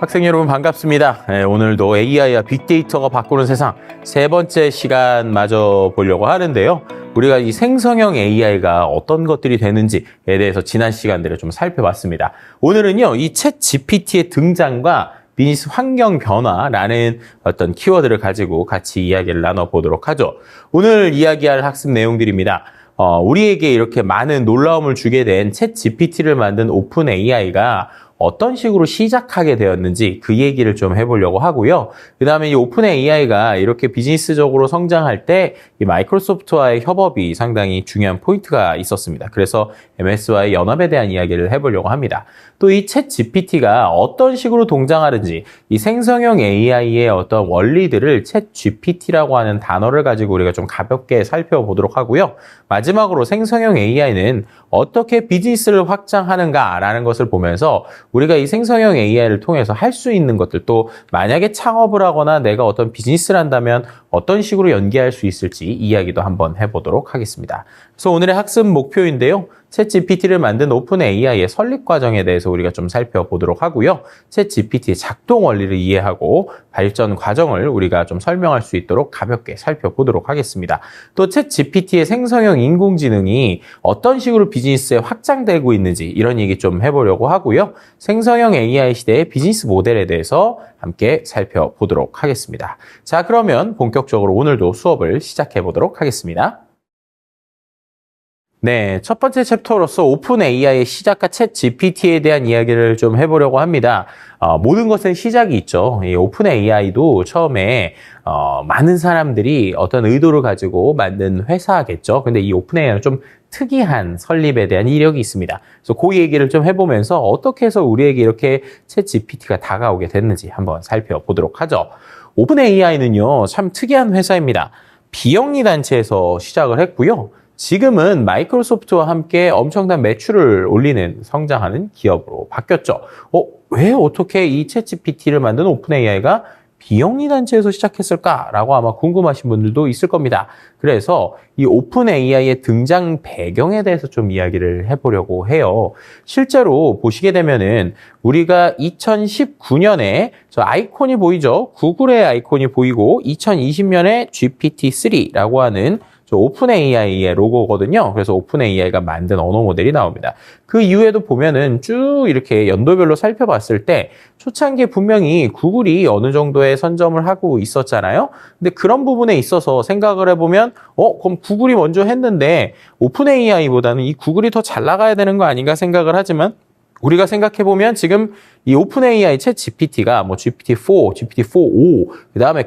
학생 여러분 반갑습니다. 오늘도 AI와 빅데이터가 바꾸는 세상 세 번째 시간 마저 보려고 하는데요. 우리가 이 생성형 AI가 어떤 것들이 되는지에 대해서 지난 시간들을 좀 살펴봤습니다. 오늘은요, 이 챗 GPT의 등장과 비즈니스 환경 변화라는 어떤 키워드를 가지고 같이 이야기를 나눠보도록 하죠. 오늘 이야기할 학습 내용들입니다. 우리에게 이렇게 많은 놀라움을 주게 된 챗 GPT를 만든 오픈 AI가 어떤 식으로 시작하게 되었는지 그 얘기를 좀 해보려고 하고요. 그 다음에 이 오픈 AI가 이렇게 비즈니스적으로 성장할 때 이 마이크로소프트와의 협업이 상당히 중요한 포인트가 있었습니다. 그래서 MS와의 연합에 대한 이야기를 해보려고 합니다. 또 이 챗 GPT가 어떤 식으로 동작하는지 이 생성형 AI의 어떤 원리들을 챗 GPT라고 하는 단어를 가지고 우리가 좀 가볍게 살펴보도록 하고요. 마지막으로 생성형 AI는 어떻게 비즈니스를 확장하는가라는 것을 보면서 우리가 이 생성형 AI를 통해서 할 수 있는 것들, 또 만약에 창업을 하거나 내가 어떤 비즈니스를 한다면 어떤 식으로 연계할 수 있을지 이야기도 한번 해보도록 하겠습니다. 그래서 오늘의 학습 목표인데요. 챗 GPT를 만든 오픈 AI의 설립 과정에 대해서 우리가 좀 살펴보도록 하고요. 챗 GPT의 작동 원리를 이해하고 발전 과정을 우리가 좀 설명할 수 있도록 가볍게 살펴보도록 하겠습니다. 또 챗 GPT의 생성형 인공지능이 어떤 식으로 비즈니스에 확장되고 있는지 이런 얘기 좀 해보려고 하고요. 생성형 AI 시대의 비즈니스 모델에 대해서 함께 살펴보도록 하겠습니다. 자, 그러면 본격적으로 오늘도 수업을 시작해 보도록 하겠습니다. 네, 첫 번째 챕터로서 오픈 AI의 시작과 챗 GPT에 대한 이야기를 좀 해보려고 합니다. 모든 것은 시작이 있죠. 이 오픈 AI도 처음에 많은 사람들이 어떤 의도를 가지고 만든 회사겠죠. 근데 이 오픈 AI는 좀 특이한 설립에 대한 이력이 있습니다. 그래서 그 얘기를 좀 해보면서 어떻게 해서 우리에게 이렇게 챗 GPT가 다가오게 됐는지 한번 살펴보도록 하죠. 오픈 AI는요, 참 특이한 회사입니다. 비영리 단체에서 시작을 했고요. 지금은 마이크로소프트와 함께 엄청난 매출을 올리는 성장하는 기업으로 바뀌었죠. 왜 어떻게 이 챗 GPT를 만든 오픈 AI가 비영리 단체에서 시작했을까라고 아마 궁금하신 분들도 있을 겁니다. 그래서 이 오픈 AI의 등장 배경에 대해서 좀 이야기를 해보려고 해요. 실제로 보시게 되면은 우리가 2019년에 저 아이콘이 보이죠? 구글의 아이콘이 보이고 2020년에 GPT-3라고 하는 오픈 AI의 로고거든요. 그래서 오픈 AI가 만든 언어 모델이 나옵니다. 그 이후에도 보면은 쭉 이렇게 연도별로 살펴봤을 때 초창기에 분명히 구글이 어느 정도의 선점을 하고 있었잖아요. 근데 그런 부분에 있어서 생각을 해보면 그럼 구글이 먼저 했는데 오픈 AI보다는 이 구글이 더 잘 나가야 되는 거 아닌가 생각을 하지만 우리가 생각해보면 지금 이 오픈 AI 챗 GPT가 뭐 GPT-4, GPT-4o,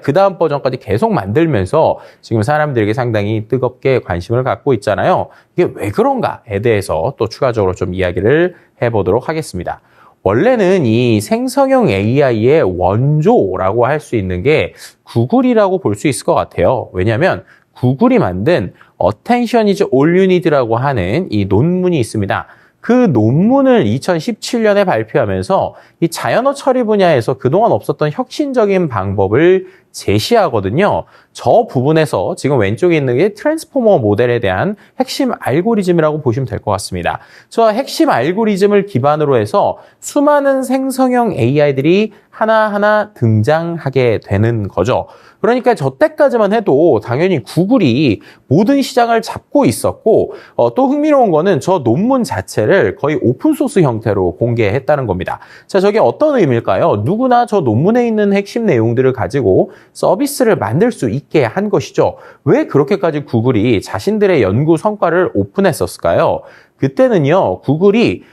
그 다음 버전까지 계속 만들면서 지금 사람들에게 상당히 뜨겁게 관심을 갖고 있잖아요. 이게 왜 그런가에 대해서 또 추가적으로 좀 이야기를 해보도록 하겠습니다. 원래는 이 생성형 AI의 원조라고 할 수 있는 게 구글이라고 볼 수 있을 것 같아요. 왜냐하면 구글이 만든 Attention is all you need라고 하는 이 논문이 있습니다. 그 논문을 2017년에 발표하면서 이 자연어 처리 분야에서 그동안 없었던 혁신적인 방법을 제시하거든요. 저 부분에서 지금 왼쪽에 있는 게 트랜스포머 모델에 대한 핵심 알고리즘이라고 보시면 될 것 같습니다. 저 핵심 알고리즘을 기반으로 해서 수많은 생성형 AI들이 하나하나 등장하게 되는 거죠. 그러니까 저 때까지만 해도 당연히 구글이 모든 시장을 잡고 있었고 또 흥미로운 거는 저 논문 자체를 거의 오픈소스 형태로 공개했다는 겁니다. 자, 저게 어떤 의미일까요? 누구나 저 논문에 있는 핵심 내용들을 가지고 서비스를 만들 수 있게 한 것이죠. 왜 그렇게까지 구글이 자신들의 연구 성과를 오픈했었을까요? 그때는요, 구글이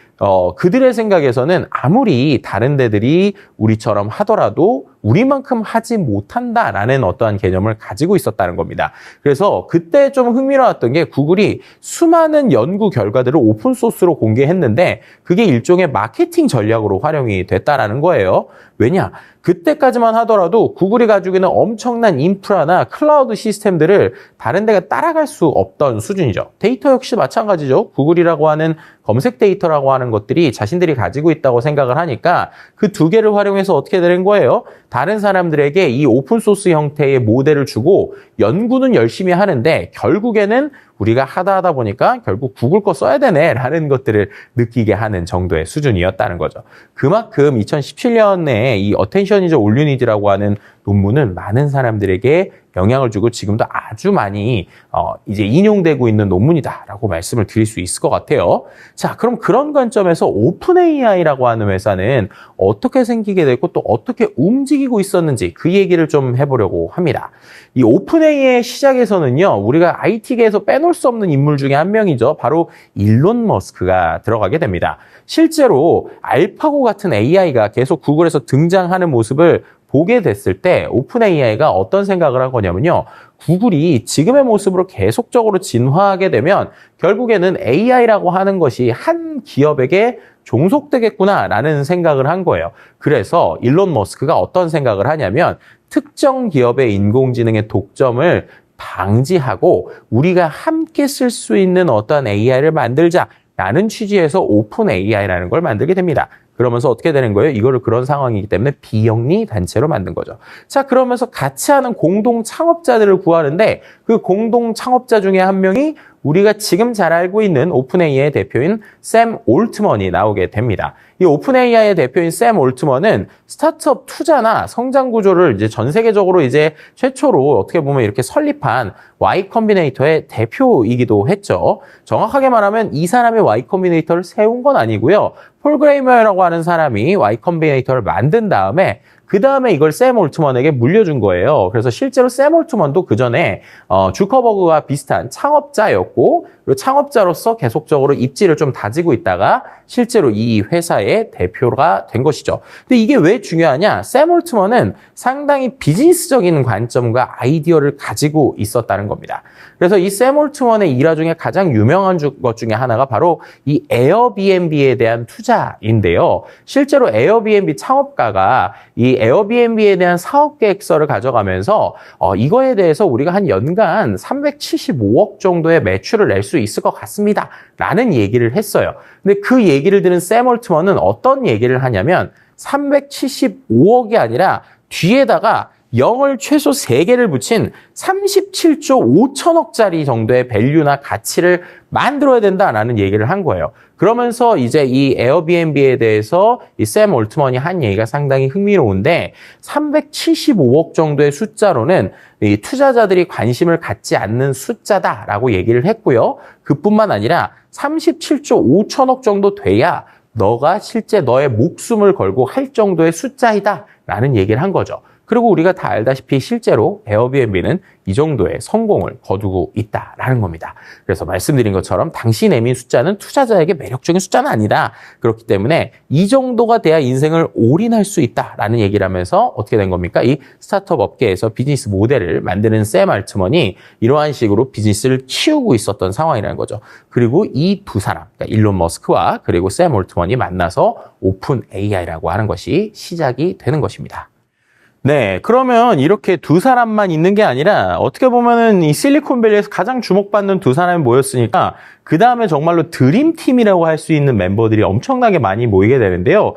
그들의 생각에서는 아무리 다른 데들이 우리처럼 하더라도 우리만큼 하지 못한다라는 어떠한 개념을 가지고 있었다는 겁니다. 그래서 그때 좀 흥미로웠던 게 구글이 수많은 연구 결과들을 오픈소스로 공개했는데 그게 일종의 마케팅 전략으로 활용이 됐다라는 거예요. 왜냐? 그때까지만 하더라도 구글이 가지고 있는 엄청난 인프라나 클라우드 시스템들을 다른 데가 따라갈 수 없던 수준이죠. 데이터 역시 마찬가지죠. 구글이라고 하는 검색 데이터라고 하는 것들이 자신들이 가지고 있다고 생각을 하니까 그 두 개를 활용해서 어떻게 되는 거예요? 다른 사람들에게 이 오픈소스 형태의 모델을 주고 연구는 열심히 하는데 결국에는 우리가 하다 보니까 결국 구글 거 써야 되네라는 것들을 느끼게 하는 정도의 수준이었다는 거죠. 그만큼 2017년에 이 Attention is all you need라고 하는 논문은 많은 사람들에게 영향을 주고 지금도 아주 많이 이제 인용되고 있는 논문이다라고 말씀을 드릴 수 있을 것 같아요. 자, 그럼 그런 관점에서 오픈 AI라고 하는 회사는 어떻게 생기게 됐고 또 어떻게 움직이고 있었는지 그 얘기를 좀 해보려고 합니다. 이 오픈 AI의 시작에서는요, 우리가 IT계에서 빼놓을 수 없는 인물 중에 한 명이죠. 바로 일론 머스크가 들어가게 됩니다. 실제로 알파고 같은 AI가 계속 구글에서 등장하는 모습을 보게 됐을 때 오픈 AI가 어떤 생각을 한 거냐면요. 구글이 지금의 모습으로 계속적으로 진화하게 되면 결국에는 AI라고 하는 것이 한 기업에게 종속되겠구나라는 생각을 한 거예요. 그래서 일론 머스크가 어떤 생각을 하냐면 특정 기업의 인공지능의 독점을 방지하고 우리가 함께 쓸 수 있는 어떤 AI를 만들자라는 취지에서 오픈 AI라는 걸 만들게 됩니다. 그러면서 어떻게 되는 거예요? 이거를 그런 상황이기 때문에 비영리 단체로 만든 거죠. 자, 그러면서 같이 하는 공동 창업자들을 구하는데 그 공동 창업자 중에 한 명이 우리가 지금 잘 알고 있는 오픈 AI의 대표인 샘 올트먼이 나오게 됩니다. 이 오픈 AI의 대표인 샘 올트먼은 스타트업 투자나 성장 구조를 이제 전 세계적으로 이제 최초로 어떻게 보면 이렇게 설립한 Y 컴비네이터의 대표이기도 했죠. 정확하게 말하면 이 사람이 Y 컴비네이터를 세운 건 아니고요. 폴 그레이머라고 하는 사람이 Y 컴비네이터를 만든 다음에 그 다음에 이걸 샘 올트먼에게 물려준 거예요. 그래서 실제로 샘 올트먼도 그 전에 주커버그와 비슷한 창업자였고 그리고 창업자로서 계속적으로 입지를 좀 다지고 있다가 실제로 이 회사의 대표가 된 것이죠. 근데 이게 왜 중요하냐? 샘 올트먼은 상당히 비즈니스적인 관점과 아이디어를 가지고 있었다는 겁니다. 그래서 이 샘 올트먼의 일화 중에 가장 유명한 것 중에 하나가 바로 이 에어비앤비에 대한 투자인데요. 실제로 에어비앤비 창업가가 이 에어비앤비에 대한 사업 계획서를 가져가면서 이거에 대해서 우리가 한 연간 375억 정도의 매출을 낼 수 있을 것 같습니다. 라는 얘기를 했어요. 근데 그 얘기를 들은 샘 올트먼은 어떤 얘기를 하냐면 375억이 아니라 뒤에다가 0을 최소 3개를 붙인 37조 5천억짜리 정도의 밸류나 가치를 만들어야 된다라는 얘기를 한 거예요. 그러면서 이제 이 에어비앤비에 대해서 이 샘 올트먼이 한 얘기가 상당히 흥미로운데 375억 정도의 숫자로는 이 투자자들이 관심을 갖지 않는 숫자다라고 얘기를 했고요. 그뿐만 아니라 37조 5천억 정도 돼야 너가 실제 너의 목숨을 걸고 할 정도의 숫자이다라는 얘기를 한 거죠. 그리고 우리가 다 알다시피 실제로 에어비앤비는 이 정도의 성공을 거두고 있다라는 겁니다. 그래서 말씀드린 것처럼 당시 내민 숫자는 투자자에게 매력적인 숫자는 아니다. 그렇기 때문에 이 정도가 돼야 인생을 올인할 수 있다라는 얘기를 하면서 어떻게 된 겁니까? 이 스타트업 업계에서 비즈니스 모델을 만드는 샘 올트먼이 이러한 식으로 비즈니스를 키우고 있었던 상황이라는 거죠. 그리고 이 두 사람, 그러니까 일론 머스크와 그리고 샘 올트먼이 만나서 오픈 AI라고 하는 것이 시작이 되는 것입니다. 네, 그러면 이렇게 두 사람만 있는 게 아니라 어떻게 보면은 이 실리콘밸리에서 가장 주목받는 두 사람이 모였으니까 그 다음에 정말로 드림팀이라고 할 수 있는 멤버들이 엄청나게 많이 모이게 되는데요.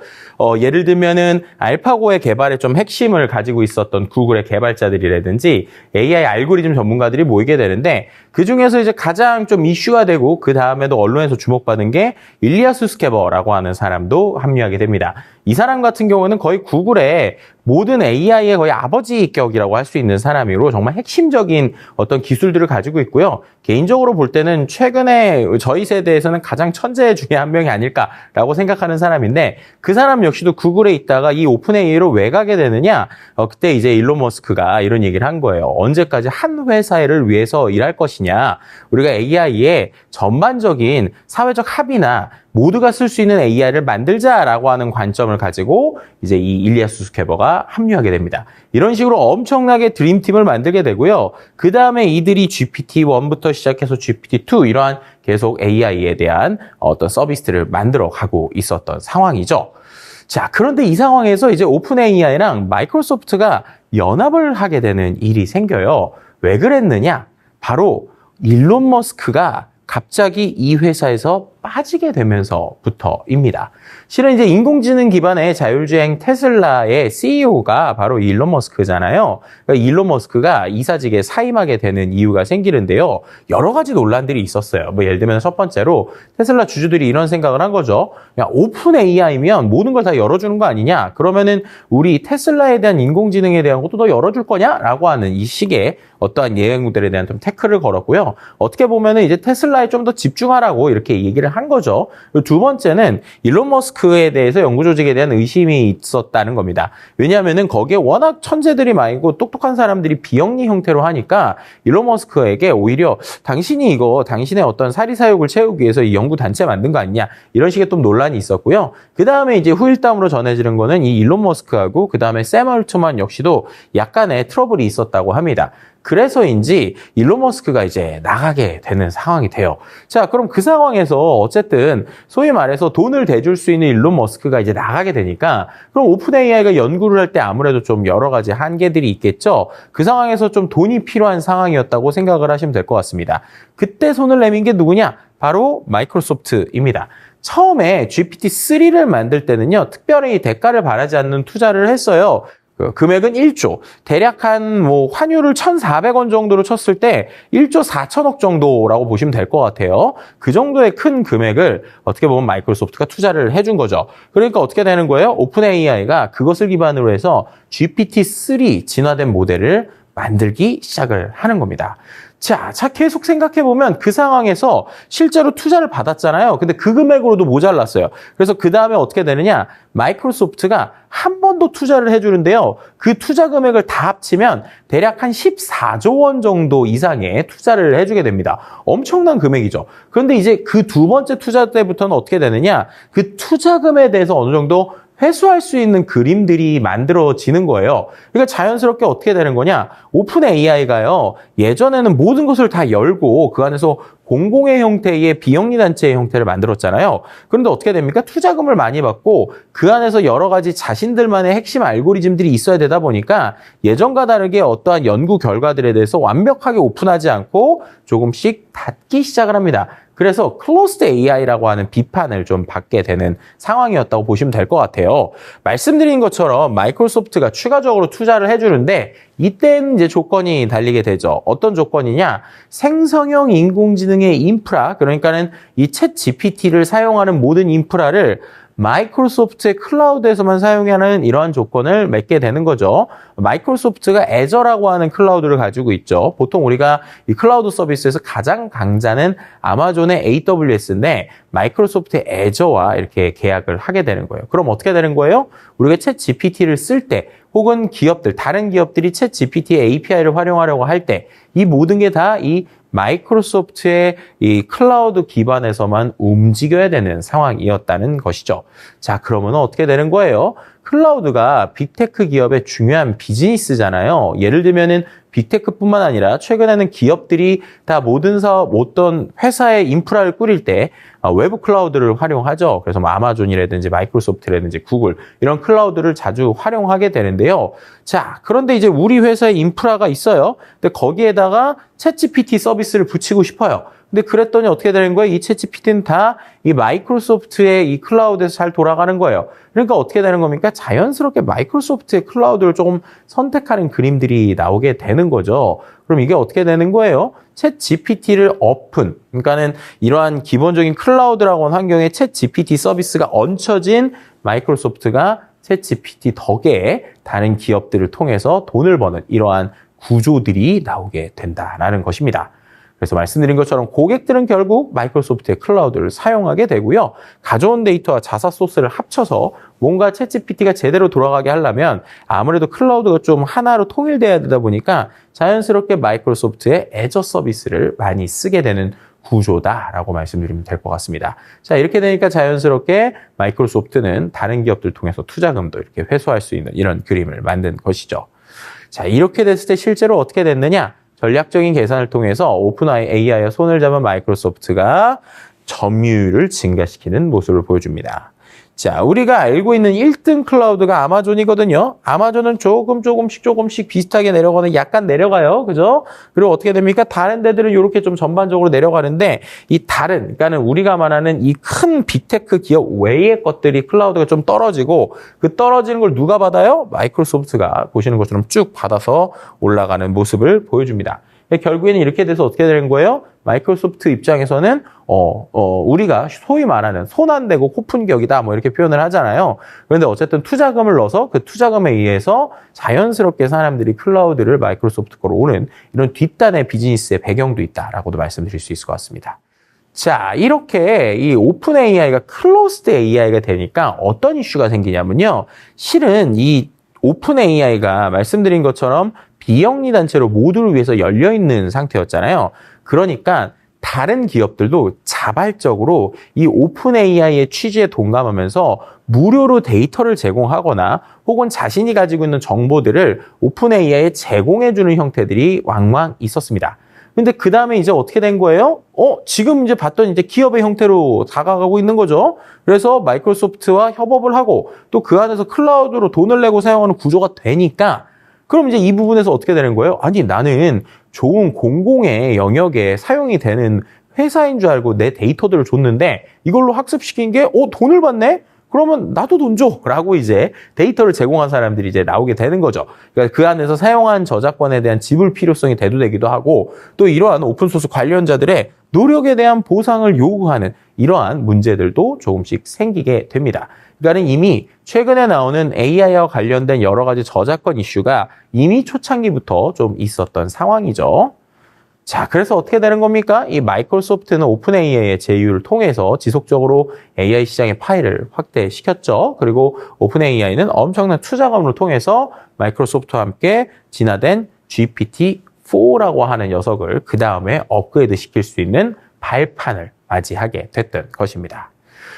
예를 들면은 알파고의 개발에 좀 핵심을 가지고 있었던 구글의 개발자들이라든지 AI 알고리즘 전문가들이 모이게 되는데 그 중에서 이제 가장 좀 이슈가 되고 그 다음에도 언론에서 주목받은 게 일리아 수스케버라고 하는 사람도 합류하게 됩니다. 이 사람 같은 경우는 거의 구글의 모든 AI의 거의 아버지격이라고 할 수 있는 사람이로 정말 핵심적인 어떤 기술들을 가지고 있고요. 개인적으로 볼 때는 최근에 저희 세대에서는 가장 천재 중에 한 명이 아닐까라고 생각하는 사람인데 그 사람 역시도 구글에 있다가 이 오픈 AI로 왜 가게 되느냐? 그때 이제 일론 머스크가 이런 얘기를 한 거예요. 언제까지 한 회사를 위해서 일할 것이냐? 우리가 AI의 전반적인 사회적 합의나 모두가 쓸 수 있는 AI를 만들자라고 하는 관점을 가지고 이제 이 일리아 수스케버가 합류하게 됩니다. 이런 식으로 엄청나게 드림팀을 만들게 되고요. 그 다음에 이들이 GPT-1부터 시작해서 GPT-2 이러한 계속 AI에 대한 어떤 서비스들을 만들어 가고 있었던 상황이죠. 자, 그런데 이 상황에서 이제 오픈 AI랑 마이크로소프트가 연합을 하게 되는 일이 생겨요. 왜 그랬느냐? 바로 일론 머스크가 갑자기 이 회사에서 빠지게 되면서부터입니다. 실은 이제 인공지능 기반의 자율주행 테슬라의 CEO가 바로 일론 머스크잖아요. 그러니까 일론 머스크가 이사직에 사임하게 되는 이유가 생기는데요. 여러 가지 논란들이 있었어요. 뭐 예를 들면 첫 번째로 테슬라 주주들이 이런 생각을 한 거죠. 야, 오픈 AI면 모든 걸 다 열어주는 거 아니냐? 그러면은 우리 테슬라에 대한 인공지능에 대한 것도 너 열어줄 거냐? 라고 하는 이 식의 어떠한 예행들에 대한 좀 태클을 걸었고요. 어떻게 보면은 이제 테슬라에 좀 더 집중하라고 이렇게 얘기를 한 거죠. 두 번째는 일론 머스크에 대해서 연구 조직에 대한 의심이 있었다는 겁니다. 왜냐하면은 거기에 워낙 천재들이 많고 똑똑한 사람들이 비영리 형태로 하니까 일론 머스크에게 오히려 당신이 이거 당신의 어떤 사리사욕을 채우기 위해서 이 연구 단체 만든 거 아니냐 이런 식의 좀 논란이 있었고요. 그 다음에 이제 후일담으로 전해지는 거는 이 일론 머스크하고 그 다음에 샘 얼트만 역시도 약간의 트러블이 있었다고 합니다. 그래서인지 일론 머스크가 이제 나가게 되는 상황이 돼요. 자, 그럼 그 상황에서 어쨌든 소위 말해서 돈을 대줄 수 있는 일론 머스크가 이제 나가게 되니까 그럼 오픈 AI가 연구를 할 때 아무래도 좀 여러 가지 한계들이 있겠죠. 그 상황에서 좀 돈이 필요한 상황이었다고 생각을 하시면 될 것 같습니다. 그때 손을 내민 게 누구냐? 바로 마이크로소프트입니다. 처음에 GPT-3를 만들 때는요, 특별히 대가를 바라지 않는 투자를 했어요. 금액은 1조. 대략 한 환율을 1,400원 정도로 쳤을 때 1조 4천억 정도라고 보시면 될 것 같아요. 그 정도의 큰 금액을 어떻게 보면 마이크로소프트가 투자를 해준 거죠. 그러니까 어떻게 되는 거예요? 오픈 AI가 그것을 기반으로 해서 GPT-3 진화된 모델을 만들기 시작을 하는 겁니다. 자, 계속 생각해보면 그 상황에서 실제로 투자를 받았잖아요. 근데 그 금액으로도 모자랐어요. 그래서 그 다음에 어떻게 되느냐? 마이크로소프트가 한 번 더 투자를 해주는데요. 그 투자 금액을 다 합치면 대략 한 14조 원 정도 이상의 투자를 해주게 됩니다. 엄청난 금액이죠. 그런데 이제 그 두 번째 투자 때부터는 어떻게 되느냐? 그 투자금에 대해서 어느 정도 회수할 수 있는 그림들이 만들어지는 거예요. 그러니까 자연스럽게 어떻게 되는 거냐? 오픈 AI가요. 예전에는 모든 것을 다 열고 그 안에서 공공의 형태의 비영리 단체의 형태를 만들었잖아요. 그런데 어떻게 됩니까? 투자금을 많이 받고 그 안에서 여러 가지 자신들만의 핵심 알고리즘들이 있어야 되다 보니까 예전과 다르게 어떠한 연구 결과들에 대해서 완벽하게 오픈하지 않고 조금씩 닫기 시작을 합니다. 그래서 closed AI라고 하는 비판을 좀 받게 되는 상황이었다고 보시면 될 것 같아요. 말씀드린 것처럼 마이크로소프트가 추가적으로 투자를 해주는데 이때는 이제 조건이 달리게 되죠. 어떤 조건이냐? 생성형 인공지능의 인프라, 그러니까는 이 챗 GPT를 사용하는 모든 인프라를 마이크로소프트의 클라우드에서만 사용하는 이러한 조건을 맺게 되는 거죠. 마이크로소프트가 애저라고 하는 클라우드를 가지고 있죠. 보통 우리가 이 클라우드 서비스에서 가장 강자는 아마존의 AWS인데 마이크로소프트의 애저와 이렇게 계약을 하게 되는 거예요. 그럼 어떻게 되는 거예요? 우리가 챗 GPT를 쓸 때 혹은 기업들, 다른 기업들이 챗 GPT의 API를 활용하려고 할 때 이 모든 게 다 이 마이크로소프트의 이 클라우드 기반에서만 움직여야 되는 상황이었다는 것이죠. 자, 그러면 어떻게 되는 거예요? 클라우드가 빅테크 기업의 중요한 비즈니스잖아요. 예를 들면은 빅테크뿐만 아니라 최근에는 기업들이 다 모든 사업, 어떤 회사의 인프라를 꾸릴 때 외부 클라우드를 활용하죠. 그래서 뭐 아마존이라든지 마이크로소프트라든지 구글 이런 클라우드를 자주 활용하게 되는데요. 자, 그런데 이제 우리 회사에 인프라가 있어요. 근데 거기에다가 챗GPT 서비스를 붙이고 싶어요. 근데 그랬더니 어떻게 되는 거예요? 이 챗GPT는 다 이 마이크로소프트의 이 클라우드에서 잘 돌아가는 거예요. 그러니까 어떻게 되는 겁니까? 자연스럽게 마이크로소프트의 클라우드를 조금 선택하는 그림들이 나오게 되는 거죠. 그럼 이게 어떻게 되는 거예요? 챗GPT를 오픈, 그러니까는 이러한 기본적인 클라우드라고 하는 환경에 챗GPT 서비스가 얹혀진 마이크로소프트가 챗GPT 덕에 다른 기업들을 통해서 돈을 버는 이러한 구조들이 나오게 된다라는 것입니다. 그래서 말씀드린 것처럼 고객들은 결국 마이크로소프트의 클라우드를 사용하게 되고요. 가져온 데이터와 자사 소스를 합쳐서 뭔가 챗GPT가 제대로 돌아가게 하려면 아무래도 클라우드가 좀 하나로 통일돼야 되다 보니까 자연스럽게 마이크로소프트의 애저 서비스를 많이 쓰게 되는 구조다라고 말씀드리면 될 것 같습니다. 자, 이렇게 되니까 자연스럽게 마이크로소프트는 다른 기업들 통해서 투자금도 이렇게 회수할 수 있는 이런 그림을 만든 것이죠. 자, 이렇게 됐을 때 실제로 어떻게 됐느냐? 전략적인 계산을 통해서 오픈 AI와 손을 잡은 마이크로소프트가 점유율을 증가시키는 모습을 보여줍니다. 자, 우리가 알고 있는 1등 클라우드가 아마존이거든요. 아마존은 조금씩 비슷하게 내려가는 약간 내려가요. 그죠? 그리고 어떻게 됩니까? 다른 데들은 이렇게 좀 전반적으로 내려가는데 이 다른, 그러니까는 우리가 말하는 이 큰 빅테크 기업 외의 것들이 클라우드가 좀 떨어지고 그 떨어지는 걸 누가 받아요? 마이크로소프트가 보시는 것처럼 쭉 받아서 올라가는 모습을 보여줍니다. 결국에는 이렇게 돼서 어떻게 되는 거예요? 마이크로소프트 입장에서는 우리가 소위 말하는 손 안 대고 코 푼 격이다 뭐 이렇게 표현을 하잖아요. 그런데 어쨌든 투자금을 넣어서 그 투자금에 의해서 자연스럽게 사람들이 클라우드를 마이크로소프트 거로 오는 이런 뒷단의 비즈니스의 배경도 있다라고도 말씀드릴 수 있을 것 같습니다. 자, 이렇게 이 오픈 AI가 클로스드 AI가 되니까 어떤 이슈가 생기냐면요. 실은 이 오픈 AI가 말씀드린 것처럼 비영리 단체로 모두를 위해서 열려있는 상태였잖아요. 그러니까 다른 기업들도 자발적으로 이 오픈 AI의 취지에 동감하면서 무료로 데이터를 제공하거나 혹은 자신이 가지고 있는 정보들을 오픈 AI에 제공해주는 형태들이 왕왕 있었습니다. 근데 그 다음에 이제 어떻게 된 거예요? 지금 이제 봤더니 이제 기업의 형태로 다가가고 있는 거죠. 그래서 마이크로소프트와 협업을 하고 또 그 안에서 클라우드로 돈을 내고 사용하는 구조가 되니까 그럼 이제 이 부분에서 어떻게 되는 거예요? 아니, 나는 좋은 공공의 영역에 사용이 되는 회사인 줄 알고 내 데이터들을 줬는데 이걸로 학습시킨 게 돈을 받네? 그러면 나도 돈 줘! 라고 이제 데이터를 제공한 사람들이 이제 나오게 되는 거죠. 그러니까 그 안에서 사용한 저작권에 대한 지불 필요성이 대두되기도 하고 또 이러한 오픈소스 관련자들의 노력에 대한 보상을 요구하는 이러한 문제들도 조금씩 생기게 됩니다. 그러니까 이미 최근에 나오는 AI와 관련된 여러 가지 저작권 이슈가 이미 초창기부터 좀 있었던 상황이죠. 자, 그래서 어떻게 되는 겁니까? 이 마이크로소프트는 오픈 AI의 제휴를 통해서 지속적으로 AI 시장의 파이를 확대시켰죠. 그리고 오픈 AI는 엄청난 투자금을 통해서 마이크로소프트와 함께 진화된 GPT-4라고 하는 녀석을 그 다음에 업그레이드 시킬 수 있는 발판을 맞이하게 됐던 것입니다.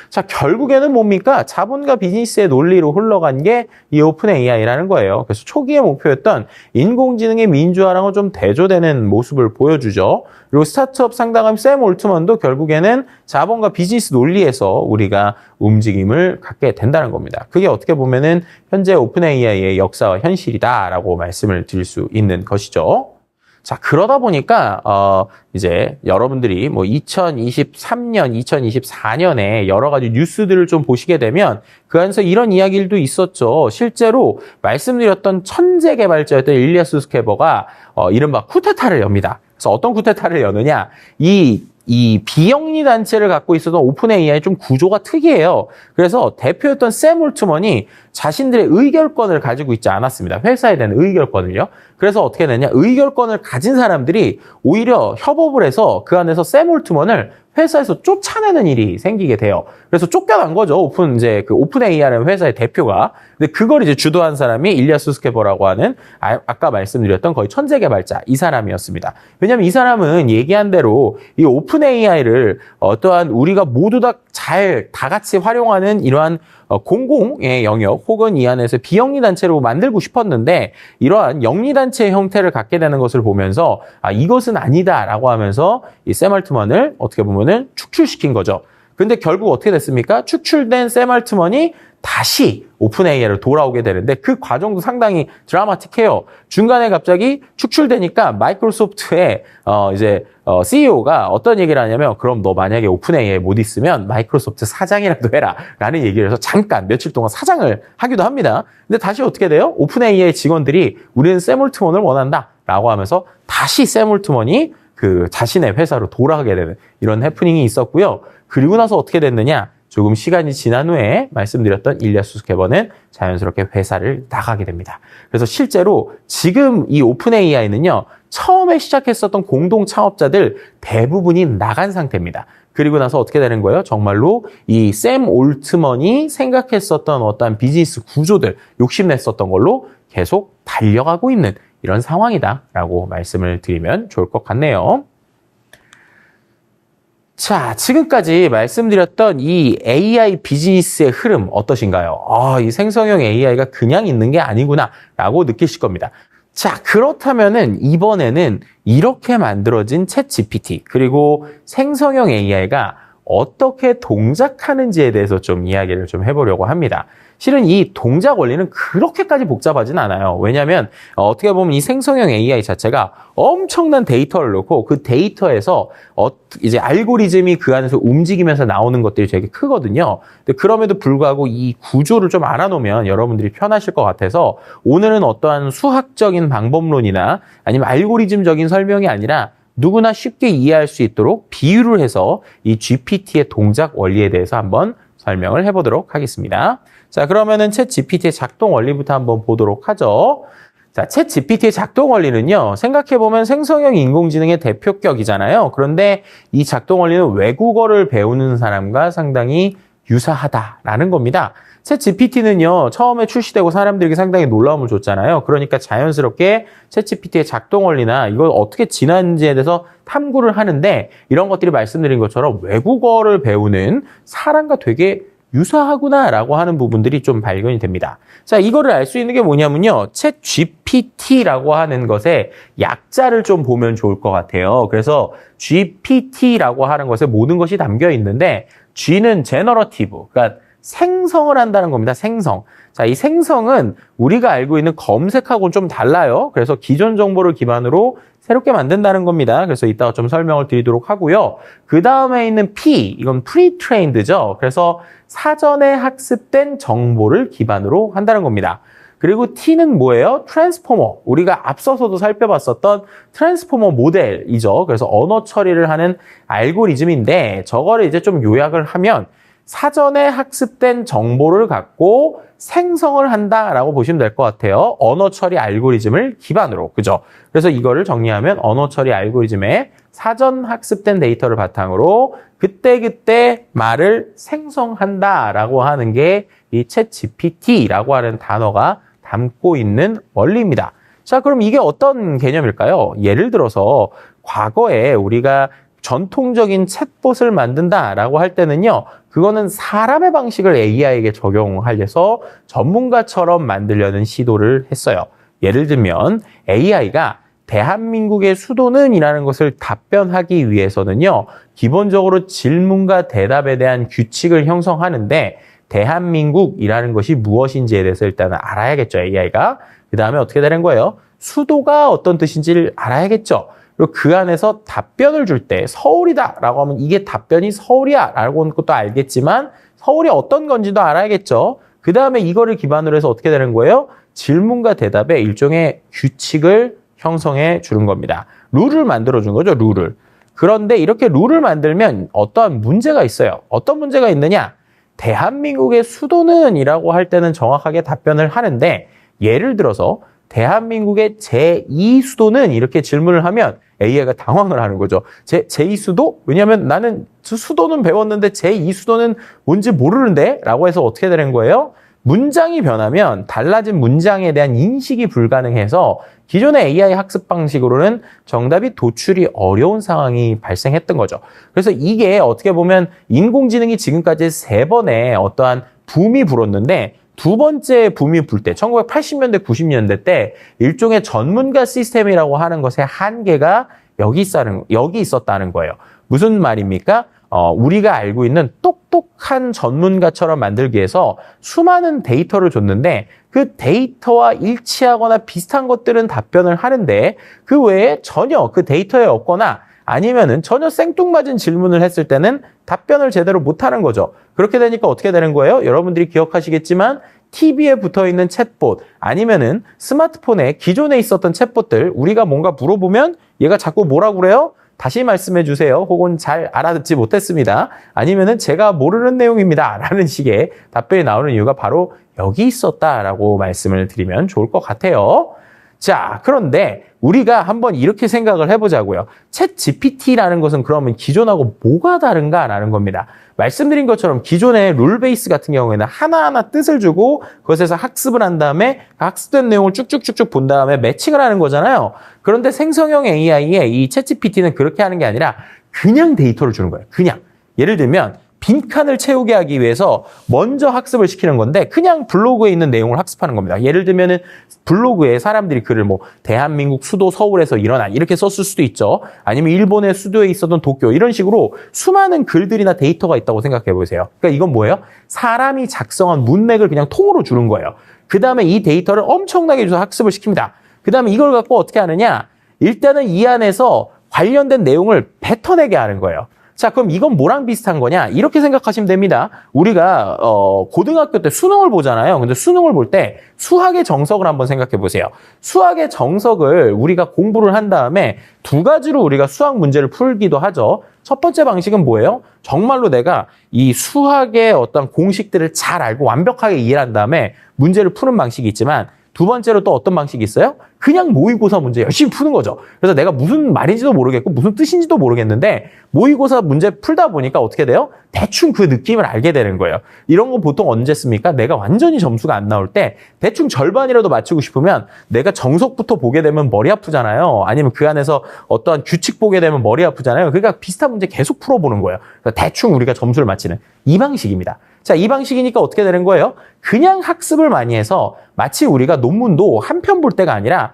자, 결국에는 뭡니까? 자본과 비즈니스의 논리로 흘러간 게 이 오픈 AI라는 거예요. 그래서 초기의 목표였던 인공지능의 민주화랑은 좀 대조되는 모습을 보여주죠. 그리고 스타트업 상당한 샘 올트먼도 결국에는 자본과 비즈니스 논리에서 우리가 움직임을 갖게 된다는 겁니다. 그게 어떻게 보면은 현재 오픈 AI의 역사와 현실이다라고 말씀을 드릴 수 있는 것이죠. 자, 그러다 보니까, 이제 여러분들이 뭐 2023년, 2024년에 여러 가지 뉴스들을 좀 보시게 되면 그 안에서 이런 이야기들도 있었죠. 실제로 말씀드렸던 천재 개발자였던 일리아 수스케버가 이른바 쿠데타를 엽니다. 그래서 어떤 쿠데타를 여느냐? 이 비영리 단체를 갖고 있었던 오픈 AI 좀 구조가 특이해요. 그래서 대표였던 샘 올트먼이 자신들의 의결권을 가지고 있지 않았습니다. 회사에 대한 의결권을요. 그래서 어떻게 됐냐? 의결권을 가진 사람들이 오히려 협업을 해서 그 안에서 샘 올트먼을 회사에서 쫓아내는 일이 생기게 돼요. 그래서 쫓겨난 거죠. 오픈 AI라는 회사의 대표가. 근데 그걸 이제 주도한 사람이 일리아 수스케버라고 하는 아까 말씀드렸던 거의 천재 개발자 이 사람이었습니다. 왜냐하면 이 사람은 얘기한 대로 이 오픈 AI를 어떠한 우리가 모두 다 같이 활용하는 이러한 공공의 영역 혹은 이 안에서 비영리 단체로 만들고 싶었는데 이러한 영리 단체의 형태를 갖게 되는 것을 보면서 이것은 아니다라고 하면서 이 샘 알트먼을 어떻게 보면은 축출시킨 거죠. 근데 결국 어떻게 됐습니까? 축출된 샘 알트먼이 다시 오픈 AI로 돌아오게 되는데 그 과정도 상당히 드라마틱해요. 중간에 갑자기 축출되니까 마이크로소프트의 CEO가 어떤 얘기를 하냐면 그럼 너 만약에 오픈 AI에 못 있으면 마이크로소프트 사장이라도 해라 라는 얘기를 해서 잠깐 며칠 동안 사장을 하기도 합니다. 근데 다시 어떻게 돼요? 오픈 AI 직원들이 우리는 샘 올트먼을 원한다 라고 하면서 다시 샘 올트먼이 그 자신의 회사로 돌아가게 되는 이런 해프닝이 있었고요. 그리고 나서 어떻게 됐느냐? 조금 시간이 지난 후에 말씀드렸던 일리아 수스케버는 자연스럽게 회사를 나가게 됩니다. 그래서 실제로 지금 이 오픈 AI는요, 처음에 시작했었던 공동 창업자들 대부분이 나간 상태입니다. 그리고 나서 어떻게 되는 거예요? 정말로 이 샘 올트먼이 생각했었던 어떤 비즈니스 구조들, 욕심냈었던 걸로 계속 달려가고 있는 이런 상황이다라고 말씀을 드리면 좋을 것 같네요. 자, 지금까지 말씀드렸던 이 AI 비즈니스의 흐름 어떠신가요? 이 생성형 AI가 그냥 있는 게 아니구나 라고 느끼실 겁니다. 자, 그렇다면은 이번에는 이렇게 만들어진 챗 GPT 그리고 생성형 AI가 어떻게 동작하는지에 대해서 좀 이야기를 좀 해보려고 합니다. 실은 이 동작 원리는 그렇게까지 복잡하진 않아요. 왜냐하면 어떻게 보면 이 생성형 AI 자체가 엄청난 데이터를 넣고 그 데이터에서 이제 알고리즘이 그 안에서 움직이면서 나오는 것들이 되게 크거든요. 근데 그럼에도 불구하고 이 구조를 좀 알아놓으면 여러분들이 편하실 것 같아서 오늘은 어떠한 수학적인 방법론이나 아니면 알고리즘적인 설명이 아니라 누구나 쉽게 이해할 수 있도록 비유를 해서 이 GPT의 동작 원리에 대해서 한번 설명을 해보도록 하겠습니다. 자, 그러면은 챗 GPT의 작동 원리부터 한번 보도록 하죠. 자, 챗 GPT의 작동 원리는요, 생각해보면 생성형 인공지능의 대표격이잖아요. 그런데 이 작동 원리는 외국어를 배우는 사람과 상당히 유사하다라는 겁니다. 챗 GPT는요, 처음에 출시되고 사람들에게 상당히 놀라움을 줬잖아요. 그러니까 자연스럽게 챗 GPT의 작동 원리나 이걸 어떻게 지나는지에 대해서 탐구를 하는데 이런 것들이 말씀드린 것처럼 외국어를 배우는 사람과 되게 유사하구나라고 하는 부분들이 좀 발견이 됩니다. 자, 이거를 알 수 있는 게 뭐냐면요. 챗 GPT라고 하는 것의 약자를 좀 보면 좋을 것 같아요. 그래서 GPT라고 하는 것에 모든 것이 담겨 있는데 G는 제너러티브, 그러니까 생성을 한다는 겁니다. 생성. 자, 이 생성은 우리가 알고 있는 검색하고는 좀 달라요. 그래서 기존 정보를 기반으로 새롭게 만든다는 겁니다. 그래서 이따가 좀 설명을 드리도록 하고요. 그 다음에 있는 P, 이건 pre-trained죠. 그래서 사전에 학습된 정보를 기반으로 한다는 겁니다. 그리고 T는 뭐예요? 트랜스포머. 우리가 앞서서도 살펴봤었던 트랜스포머 모델이죠. 그래서 언어 처리를 하는 알고리즘인데 저거를 이제 좀 요약을 하면 사전에 학습된 정보를 갖고 생성을 한다라고 보시면 될 것 같아요. 언어 처리 알고리즘을 기반으로. 그죠? 그래서 이거를 정리하면 언어 처리 알고리즘의 사전 학습된 데이터를 바탕으로 그때그때 말을 생성한다라고 하는 게 이 챗 GPT라고 하는 단어가 담고 있는 원리입니다. 자, 그럼 이게 어떤 개념일까요? 예를 들어서 과거에 우리가 전통적인 챗봇을 만든다라고 할 때는요, 그거는 사람의 방식을 AI에게 적용하려서 전문가처럼 만들려는 시도를 했어요. 예를 들면 AI가 대한민국의 수도는 이라는 것을 답변하기 위해서는요, 기본적으로 질문과 대답에 대한 규칙을 형성하는데 대한민국이라는 것이 무엇인지에 대해서 일단은 알아야겠죠, AI가. 그 다음에 어떻게 되는 거예요? 수도가 어떤 뜻인지를 알아야겠죠. 그리고 그 안에서 답변을 줄 때 서울이다 라고 하면 이게 답변이 서울이야 라고 하는 것도 알겠지만 서울이 어떤 건지도 알아야겠죠. 그 다음에 이거를 기반으로 해서 어떻게 되는 거예요? 질문과 대답에 일종의 규칙을 형성해 주는 겁니다. 룰을 만들어 준 거죠, 룰을. 그런데 이렇게 룰을 만들면 어떠한 문제가 있어요. 어떤 문제가 있느냐? 대한민국의 수도는 이라고 할 때는 정확하게 답변을 하는데 예를 들어서 대한민국의 제2수도는 이렇게 질문을 하면 AI가 당황을 하는 거죠. 제2수도? 왜냐하면 나는 수도는 배웠는데 제2수도는 뭔지 모르는데? 라고 해서 어떻게 되는 거예요? 문장이 변하면 달라진 문장에 대한 인식이 불가능해서 기존의 AI 학습 방식으로는 정답이 도출이 어려운 상황이 발생했던 거죠. 그래서 이게 어떻게 보면 인공지능이 지금까지 3번의 어떠한 붐이 불었는데 두 번째 붐이 불 때 1980년대, 90년대 때 일종의 전문가 시스템이라고 하는 것의 한계가 여기 있었다는 거예요. 무슨 말입니까? 우리가 알고 있는 똑똑한 전문가처럼 만들기 위해서 수많은 데이터를 줬는데 그 데이터와 일치하거나 비슷한 것들은 답변을 하는데 그 외에 전혀 그 데이터에 없거나 아니면은 전혀 생뚱맞은 질문을 했을 때는 답변을 제대로 못하는 거죠. 그렇게 되니까 어떻게 되는 거예요? 여러분들이 기억하시겠지만 TV에 붙어있는 챗봇 아니면은 스마트폰에 기존에 있었던 챗봇들 우리가 뭔가 물어보면 얘가 자꾸 뭐라고 그래요? 다시 말씀해 주세요. 혹은 잘 알아듣지 못했습니다. 아니면은 제가 모르는 내용입니다. 라는 식의 답변이 나오는 이유가 바로 여기 있었다라고 말씀을 드리면 좋을 것 같아요. 자, 그런데 우리가 한번 이렇게 생각을 해보자고요. 챗 GPT라는 것은 그러면 기존하고 뭐가 다른가라는 겁니다. 말씀드린 것처럼 기존의 룰 베이스 같은 경우에는 하나하나 뜻을 주고 그것에서 학습을 한 다음에 학습된 내용을 쭉쭉쭉쭉 본 다음에 매칭을 하는 거잖아요. 그런데 생성형 AI의 이 챗 GPT는 그렇게 하는 게 아니라 그냥 데이터를 주는 거예요. 그냥. 예를 들면 빈칸을 채우게 하기 위해서 먼저 학습을 시키는 건데 그냥 블로그에 있는 내용을 학습하는 겁니다. 예를 들면은 블로그에 사람들이 글을 뭐 대한민국 수도 서울에서 일어나 이렇게 썼을 수도 있죠. 아니면 일본의 수도에 있었던 도쿄 이런 식으로 수많은 글들이나 데이터가 있다고 생각해 보세요. 그러니까 이건 뭐예요? 사람이 작성한 문맥을 그냥 통으로 주는 거예요. 그 다음에 이 데이터를 엄청나게 줘서 학습을 시킵니다. 그 다음에 이걸 갖고 어떻게 하느냐? 일단은 이 안에서 관련된 내용을 뱉어내게 하는 거예요. 자, 그럼 이건 뭐랑 비슷한 거냐? 이렇게 생각하시면 됩니다. 우리가 고등학교 때 수능을 보잖아요. 근데 수능을 볼 때 수학의 정석을 한번 생각해 보세요. 수학의 정석을 우리가 공부를 한 다음에 두 가지로 우리가 수학 문제를 풀기도 하죠. 첫 번째 방식은 뭐예요? 정말로 내가 이 수학의 어떤 공식들을 잘 알고 완벽하게 이해한 다음에 문제를 푸는 방식이 있지만 두 번째로 또 어떤 방식이 있어요? 그냥 모의고사 문제 열심히 푸는 거죠. 그래서 내가 무슨 말인지도 모르겠고 무슨 뜻인지도 모르겠는데 모의고사 문제 풀다 보니까 어떻게 돼요? 대충 그 느낌을 알게 되는 거예요. 이런 거 보통 언제 씁니까? 내가 완전히 점수가 안 나올 때 대충 절반이라도 맞추고 싶으면 내가 정석부터 보게 되면 머리 아프잖아요. 아니면 그 안에서 어떠한 규칙 보게 되면 머리 아프잖아요. 그러니까 비슷한 문제 계속 풀어보는 거예요. 대충 우리가 점수를 맞히는 이 방식입니다. 자, 이 방식이니까 어떻게 되는 거예요? 그냥 학습을 많이 해서 마치 우리가 논문도 한 편 볼 때가 아니라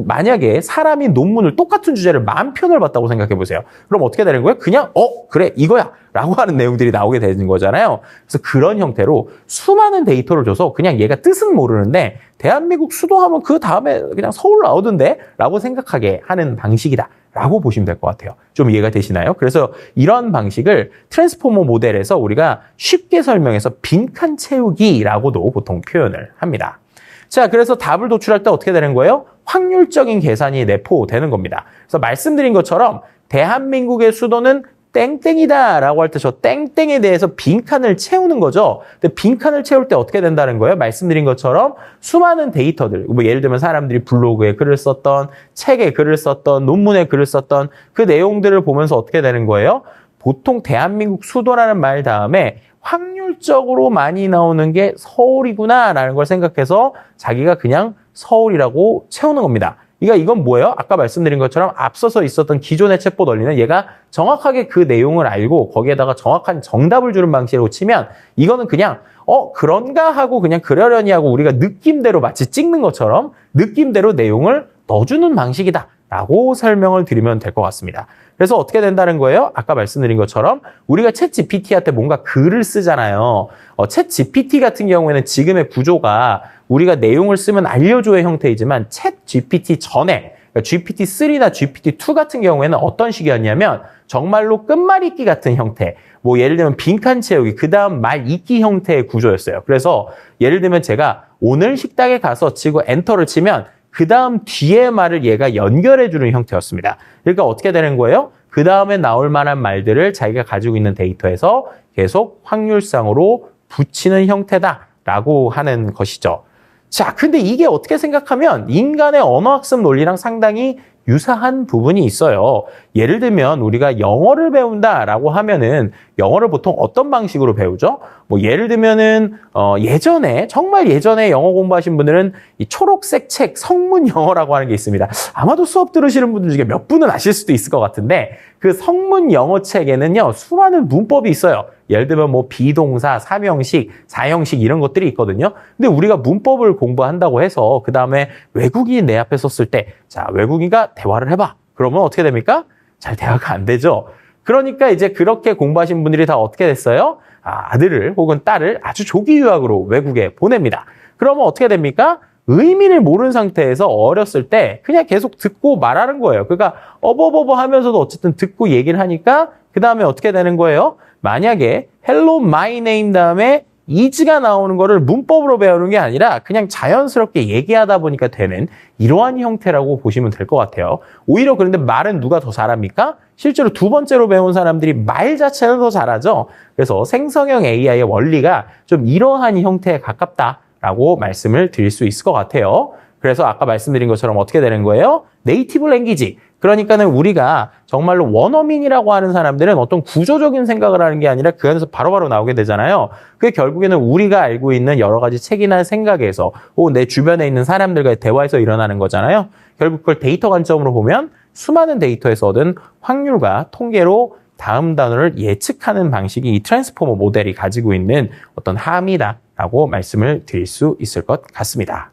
만약에 사람이 논문을 똑같은 주제를 10,000편을 봤다고 생각해 보세요. 그럼 어떻게 되는 거예요? 그냥 그래 이거야 라고 하는 내용들이 나오게 되는 거잖아요. 그래서 그런 형태로 수많은 데이터를 줘서 그냥 얘가 뜻은 모르는데 대한민국 수도 하면 그 다음에 그냥 서울 나오던데 라고 생각하게 하는 방식이다 라고 보시면 될 것 같아요. 좀 이해가 되시나요? 그래서 이런 방식을 트랜스포머 모델에서 우리가 쉽게 설명해서 빈칸 채우기라고도 보통 표현을 합니다. 자, 그래서 답을 도출할 때 어떻게 되는 거예요? 확률적인 계산이 내포되는 겁니다. 그래서 말씀드린 것처럼 대한민국의 수도는 땡땡이다 라고 할 때 저 땡땡에 대해서 빈칸을 채우는 거죠. 근데 빈칸을 채울 때 어떻게 된다는 거예요? 말씀드린 것처럼 수많은 데이터들, 뭐 예를 들면 사람들이 블로그에 글을 썼던, 책에 글을 썼던, 논문에 글을 썼던 그 내용들을 보면서 어떻게 되는 거예요? 보통 대한민국 수도라는 말 다음에 확률적으로 많이 나오는 게 서울이구나 라는 걸 생각해서 자기가 그냥 서울이라고 채우는 겁니다. 그러니까 이건 뭐예요? 아까 말씀드린 것처럼 앞서서 있었던 기존의 챗봇 원리는 얘가 정확하게 그 내용을 알고 거기에다가 정확한 정답을 주는 방식으로 치면 이거는 그냥 그런가 하고 그냥 그러려니 하고 우리가 느낌대로 마치 찍는 것처럼 느낌대로 내용을 넣어주는 방식이다 라고 설명을 드리면 될 것 같습니다. 그래서 어떻게 된다는 거예요? 아까 말씀드린 것처럼 우리가 챗 GPT한테 뭔가 글을 쓰잖아요. 챗 GPT 같은 경우에는 지금의 구조가 우리가 내용을 쓰면 알려줘의 형태이지만 챗 GPT 전에 그러니까 GPT-3나 GPT-2 같은 경우에는 어떤 식이었냐면 정말로 끝말잇기 같은 형태 뭐 예를 들면 빈칸 채우기 그 다음 말 잇기 형태의 구조였어요. 그래서 예를 들면 제가 오늘 식당에 가서 치고 엔터를 치면 그 다음 뒤에 말을 얘가 연결해주는 형태였습니다. 그러니까 어떻게 되는 거예요? 그 다음에 나올 만한 말들을 자기가 가지고 있는 데이터에서 계속 확률상으로 붙이는 형태다라고 하는 것이죠. 자, 근데 이게 어떻게 생각하면 인간의 언어학습 논리랑 상당히 유사한 부분이 있어요. 예를 들면 우리가 영어를 배운다라고 하면은 영어를 보통 어떤 방식으로 배우죠? 뭐 예를 들면은 예전에 정말 예전에 영어 공부하신 분들은 이 초록색 책 성문 영어라고 하는 게 있습니다. 아마도 수업 들으시는 분들 중에 몇 분은 아실 수도 있을 것 같은데 그 성문 영어 책에는요 수많은 문법이 있어요. 예를 들면 뭐 비동사, 삼형식, 사형식 이런 것들이 있거든요. 근데 우리가 문법을 공부한다고 해서 그 다음에 외국인이 내 앞에 섰을 때 자, 외국인과 대화를 해봐. 그러면 어떻게 됩니까? 잘 대화가 안 되죠. 그러니까 이제 그렇게 공부하신 분들이 다 어떻게 됐어요? 아들을 혹은 딸을 아주 조기 유학으로 외국에 보냅니다. 그러면 어떻게 됩니까? 의미를 모르는 상태에서 어렸을 때 그냥 계속 듣고 말하는 거예요. 그러니까 어버버버 하면서도 어쨌든 듣고 얘기를 하니까 그 다음에 어떻게 되는 거예요? 만약에 hello my name 다음에 is가 나오는 거를 문법으로 배우는 게 아니라 그냥 자연스럽게 얘기하다 보니까 되는 이러한 형태라고 보시면 될 것 같아요. 오히려 그런데 말은 누가 더 잘합니까? 실제로 두 번째로 배운 사람들이 말 자체는 더 잘하죠. 그래서 생성형 AI의 원리가 좀 이러한 형태에 가깝다라고 말씀을 드릴 수 있을 것 같아요. 그래서 아까 말씀드린 것처럼 어떻게 되는 거예요? 네이티브 랭귀지. 그러니까는 우리가 정말로 원어민이라고 하는 사람들은 어떤 구조적인 생각을 하는 게 아니라 그 안에서 바로바로 나오게 되잖아요. 그게 결국에는 우리가 알고 있는 여러 가지 책이나 생각에서 혹은 내 주변에 있는 사람들과의 대화에서 일어나는 거잖아요. 결국 그걸 데이터 관점으로 보면 수많은 데이터에서 얻은 확률과 통계로 다음 단어를 예측하는 방식이 이 트랜스포머 모델이 가지고 있는 어떤 함이다라고 말씀을 드릴 수 있을 것 같습니다.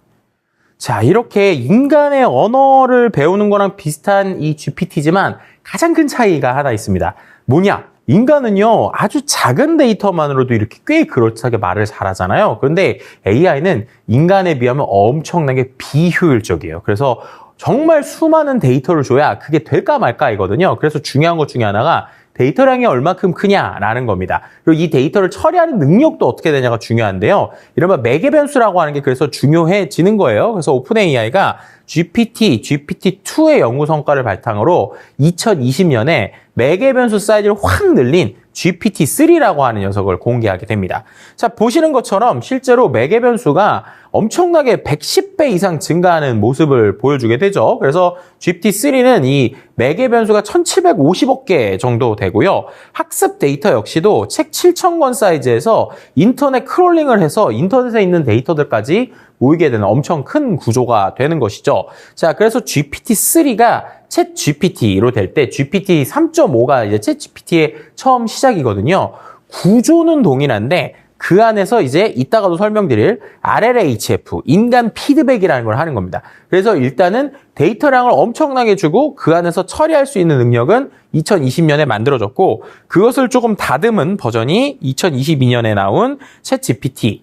자, 이렇게 인간의 언어를 배우는 거랑 비슷한 이 GPT지만 가장 큰 차이가 하나 있습니다. 뭐냐? 인간은요, 아주 작은 데이터만으로도 이렇게 꽤 그럴싸하게 말을 잘하잖아요. 그런데 AI는 인간에 비하면 엄청나게 비효율적이에요. 그래서 정말 수많은 데이터를 줘야 그게 될까 말까이거든요. 그래서 중요한 것 중에 하나가 데이터량이 얼마큼 크냐라는 겁니다. 그리고 이 데이터를 처리하는 능력도 어떻게 되냐가 중요한데요. 이른바 매개 변수라고 하는 게 그래서 중요해지는 거예요. 그래서 오픈 AI가 GPT-2의 연구 성과를 바탕으로 2020년에 매개 변수 사이즈를 확 늘린 GPT-3라고 하는 녀석을 공개하게 됩니다. 자, 보시는 것처럼 실제로 매개 변수가 엄청나게 110배 이상 증가하는 모습을 보여주게 되죠. 그래서 GPT-3는 이 매개 변수가 1750억 개 정도 되고요. 학습 데이터 역시도 책 7000권 사이즈에서 인터넷 크롤링을 해서 인터넷에 있는 데이터들까지 모이게 되는 엄청 큰 구조가 되는 것이죠. 자, 그래서 GPT-3가 챗 GPT로 될 때 GPT 3.5가 이제 챗 GPT의 처음 시작이거든요. 구조는 동일한데 그 안에서 이제 이따가도 설명드릴 RLHF, 인간 피드백이라는 걸 하는 겁니다. 그래서 일단은 데이터량을 엄청나게 주고 그 안에서 처리할 수 있는 능력은 2020년에 만들어졌고 그것을 조금 다듬은 버전이 2022년에 나온 챗 GPT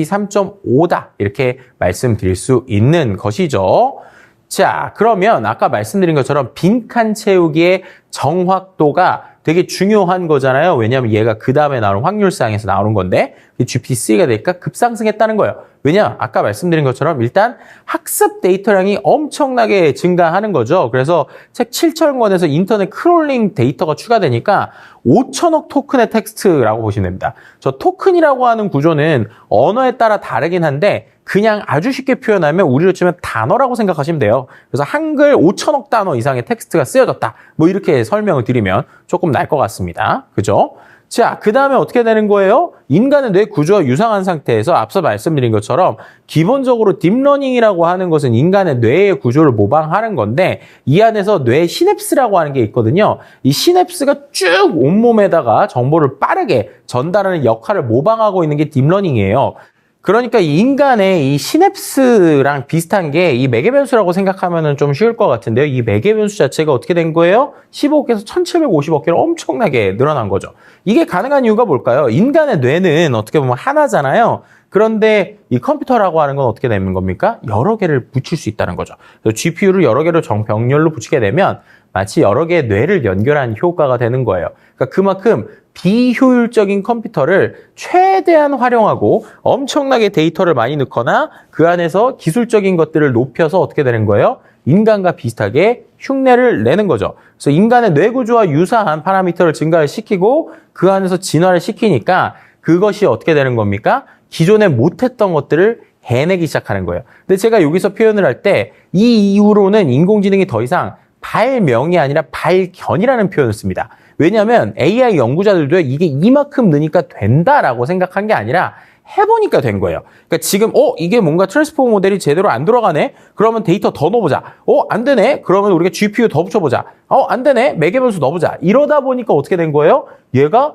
3.5다 이렇게 말씀드릴 수 있는 것이죠. 자, 그러면 아까 말씀드린 것처럼 빈칸 채우기의 정확도가 되게 중요한 거잖아요. 왜냐하면 얘가 그 다음에 나오는 확률상에서 나오는 건데 GPT-3가 되니까 급상승했다는 거예요. 왜냐? 아까 말씀드린 것처럼 일단 학습 데이터량이 엄청나게 증가하는 거죠. 그래서 책 7,000권에서 인터넷 크롤링 데이터가 추가되니까 5천억 토큰의 텍스트라고 보시면 됩니다. 저 토큰이라고 하는 구조는 언어에 따라 다르긴 한데 그냥 아주 쉽게 표현하면 우리로 치면 단어라고 생각하시면 돼요. 그래서 한글 5천억 단어 이상의 텍스트가 쓰여졌다. 뭐 이렇게 설명을 드리면 조금 날 것 같습니다. 그죠? 자, 그 다음에 어떻게 되는 거예요? 인간의 뇌 구조와 유사한 상태에서 앞서 말씀드린 것처럼 기본적으로 딥러닝이라고 하는 것은 인간의 뇌의 구조를 모방하는 건데 이 안에서 뇌 시냅스라고 하는 게 있거든요. 이 시냅스가 쭉 온몸에다가 정보를 빠르게 전달하는 역할을 모방하고 있는 게 딥러닝이에요. 그러니까 인간의 이 시냅스랑 비슷한 게 이 매개 변수라고 생각하면 좀 쉬울 것 같은데요. 이 매개 변수 자체가 어떻게 된 거예요? 15억에서 1750억개로 엄청나게 늘어난 거죠. 이게 가능한 이유가 뭘까요? 인간의 뇌는 어떻게 보면 하나잖아요. 그런데 이 컴퓨터라고 하는 건 어떻게 되는 겁니까? 여러 개를 붙일 수 있다는 거죠. 그래서 GPU를 여러 개를 병렬로 붙이게 되면 마치 여러 개의 뇌를 연결한 효과가 되는 거예요. 그러니까 그만큼 비효율적인 컴퓨터를 최대한 활용하고 엄청나게 데이터를 많이 넣거나 그 안에서 기술적인 것들을 높여서 어떻게 되는 거예요? 인간과 비슷하게 흉내를 내는 거죠. 그래서 인간의 뇌구조와 유사한 파라미터를 증가를 시키고 그 안에서 진화를 시키니까 그것이 어떻게 되는 겁니까? 기존에 못했던 것들을 해내기 시작하는 거예요. 근데 제가 여기서 표현을 할 때 이 이후로는 인공지능이 더 이상 발명이 아니라 발견이라는 표현을 씁니다. 왜냐하면 AI 연구자들도 이게 이만큼 느니까 된다라고 생각한 게 아니라 해보니까 된 거예요. 그러니까 지금 이게 뭔가 트랜스포머 모델이 제대로 안 돌아가네? 그러면 데이터 더 넣어보자. 안 되네? 그러면 우리가 GPU 더 붙여보자. 안 되네? 매개변수 넣어보자. 이러다 보니까 어떻게 된 거예요? 얘가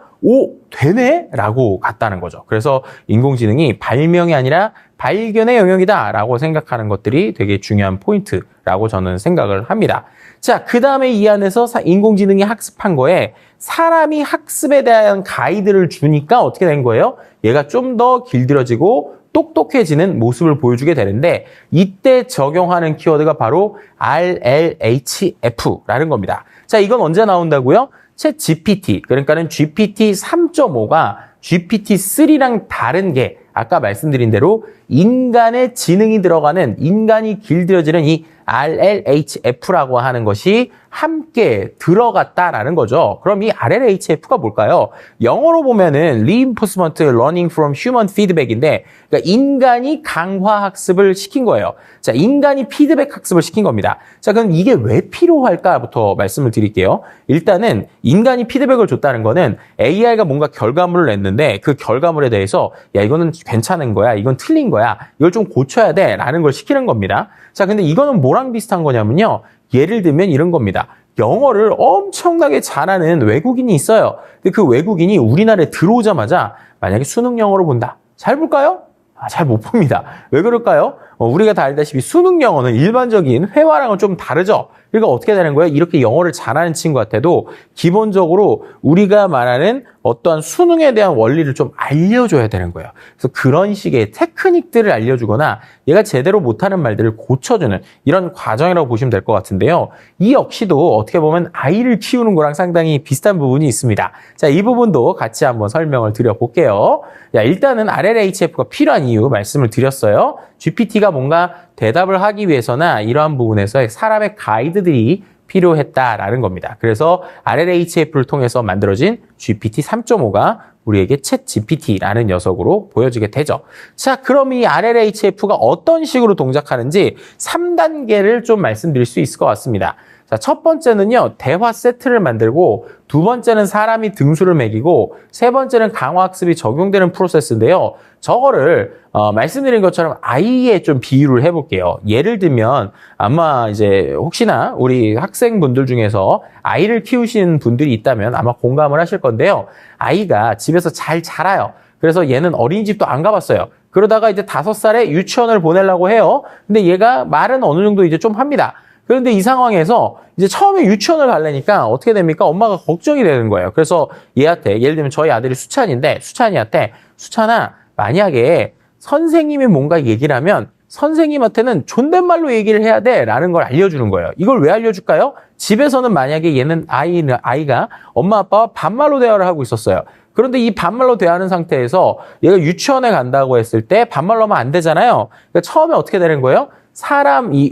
되네? 라고 갔다는 거죠. 그래서 인공지능이 발명이 아니라 발견의 영역이다 라고 생각하는 것들이 되게 중요한 포인트라고 저는 생각을 합니다. 자, 그 다음에 이 안에서 인공지능이 학습한 거에 사람이 학습에 대한 가이드를 주니까 어떻게 된 거예요? 얘가 좀 더 길들여지고 똑똑해지는 모습을 보여주게 되는데 이때 적용하는 키워드가 바로 RLHF라는 겁니다. 자, 이건 언제 나온다고요? 챗 GPT, 그러니까는 GPT 3.5가 GPT-3랑 다른 게 아까 말씀드린 대로 인간의 지능이 들어가는 인간이 길들여지는 이 RLHF라고 하는 것이 함께 들어갔다라는 거죠. 그럼 이 RLHF가 뭘까요? 영어로 보면은 Reinforcement Learning from Human Feedback인데 그러니까 인간이 강화 학습을 시킨 거예요. 자, 인간이 피드백 학습을 시킨 겁니다. 자, 그럼 이게 왜 필요할까부터 말씀을 드릴게요. 일단은 인간이 피드백을 줬다는 거는 AI가 뭔가 결과물을 냈는데 그 결과물에 대해서 야, 이거는 괜찮은 거야, 이건 틀린 거야, 이걸 좀 고쳐야 돼 라는 걸 시키는 겁니다. 자, 근데 이거는 뭐랑 비슷한 거냐면요. 예를 들면 이런 겁니다. 영어를 엄청나게 잘하는 외국인이 있어요. 근데 그 외국인이 우리나라에 들어오자마자 만약에 수능 영어를 본다. 잘 볼까요? 잘 못 봅니다. 왜 그럴까요? 우리가 다 알다시피 수능 영어는 일반적인 회화랑은 좀 다르죠. 그러니까 어떻게 되는 거예요? 이렇게 영어를 잘하는 친구한테도 기본적으로 우리가 말하는 어떠한 수능에 대한 원리를 좀 알려줘야 되는 거예요. 그래서 그런 식의 테크닉들을 알려주거나 얘가 제대로 못하는 말들을 고쳐주는 이런 과정이라고 보시면 될 것 같은데요. 이 역시도 어떻게 보면 아이를 키우는 거랑 상당히 비슷한 부분이 있습니다. 자, 이 부분도 같이 한번 설명을 드려볼게요. 자, 일단은 RLHF가 필요한 이유 말씀을 드렸어요. GPT가 뭔가 대답을 하기 위해서나 이러한 부분에서 사람의 가이드들이 필요했다라는 겁니다. 그래서 RLHF를 통해서 만들어진 GPT 3.5가 우리에게 챗 GPT라는 녀석으로 보여지게 되죠. 자, 그럼 이 RLHF가 어떤 식으로 동작하는지 3단계를 좀 말씀드릴 수 있을 것 같습니다. 자, 첫 번째는요, 대화 세트를 만들고, 두 번째는 사람이 등수를 매기고, 세 번째는 강화학습이 적용되는 프로세스인데요. 저거를 말씀드린 것처럼 아이에 좀 비유를 해볼게요. 예를 들면 아마 이제 혹시나 우리 학생분들 중에서 아이를 키우신 분들이 있다면 아마 공감을 하실 건데요. 아이가 집에서 잘 자라요. 그래서 얘는 어린이집도 안 가봤어요. 그러다가 이제 5살에 유치원을 보내려고 해요. 근데 얘가 말은 어느 정도 이제 좀 합니다. 그런데 이 상황에서 이제 처음에 유치원을 가려니까 어떻게 됩니까? 엄마가 걱정이 되는 거예요. 그래서 얘한테, 예를 들면 저희 아들이 수찬인데, 수찬이한테, 수찬아, 만약에 선생님이 뭔가 얘기를 하면 선생님한테는 존댓말로 얘기를 해야 돼 라는 걸 알려주는 거예요. 이걸 왜 알려줄까요? 집에서는 만약에 얘는 아이가 엄마 아빠와 반말로 대화를 하고 있었어요. 그런데 이 반말로 대화하는 상태에서 얘가 유치원에 간다고 했을 때 반말로 하면 안 되잖아요. 그러니까 처음에 어떻게 되는 거예요?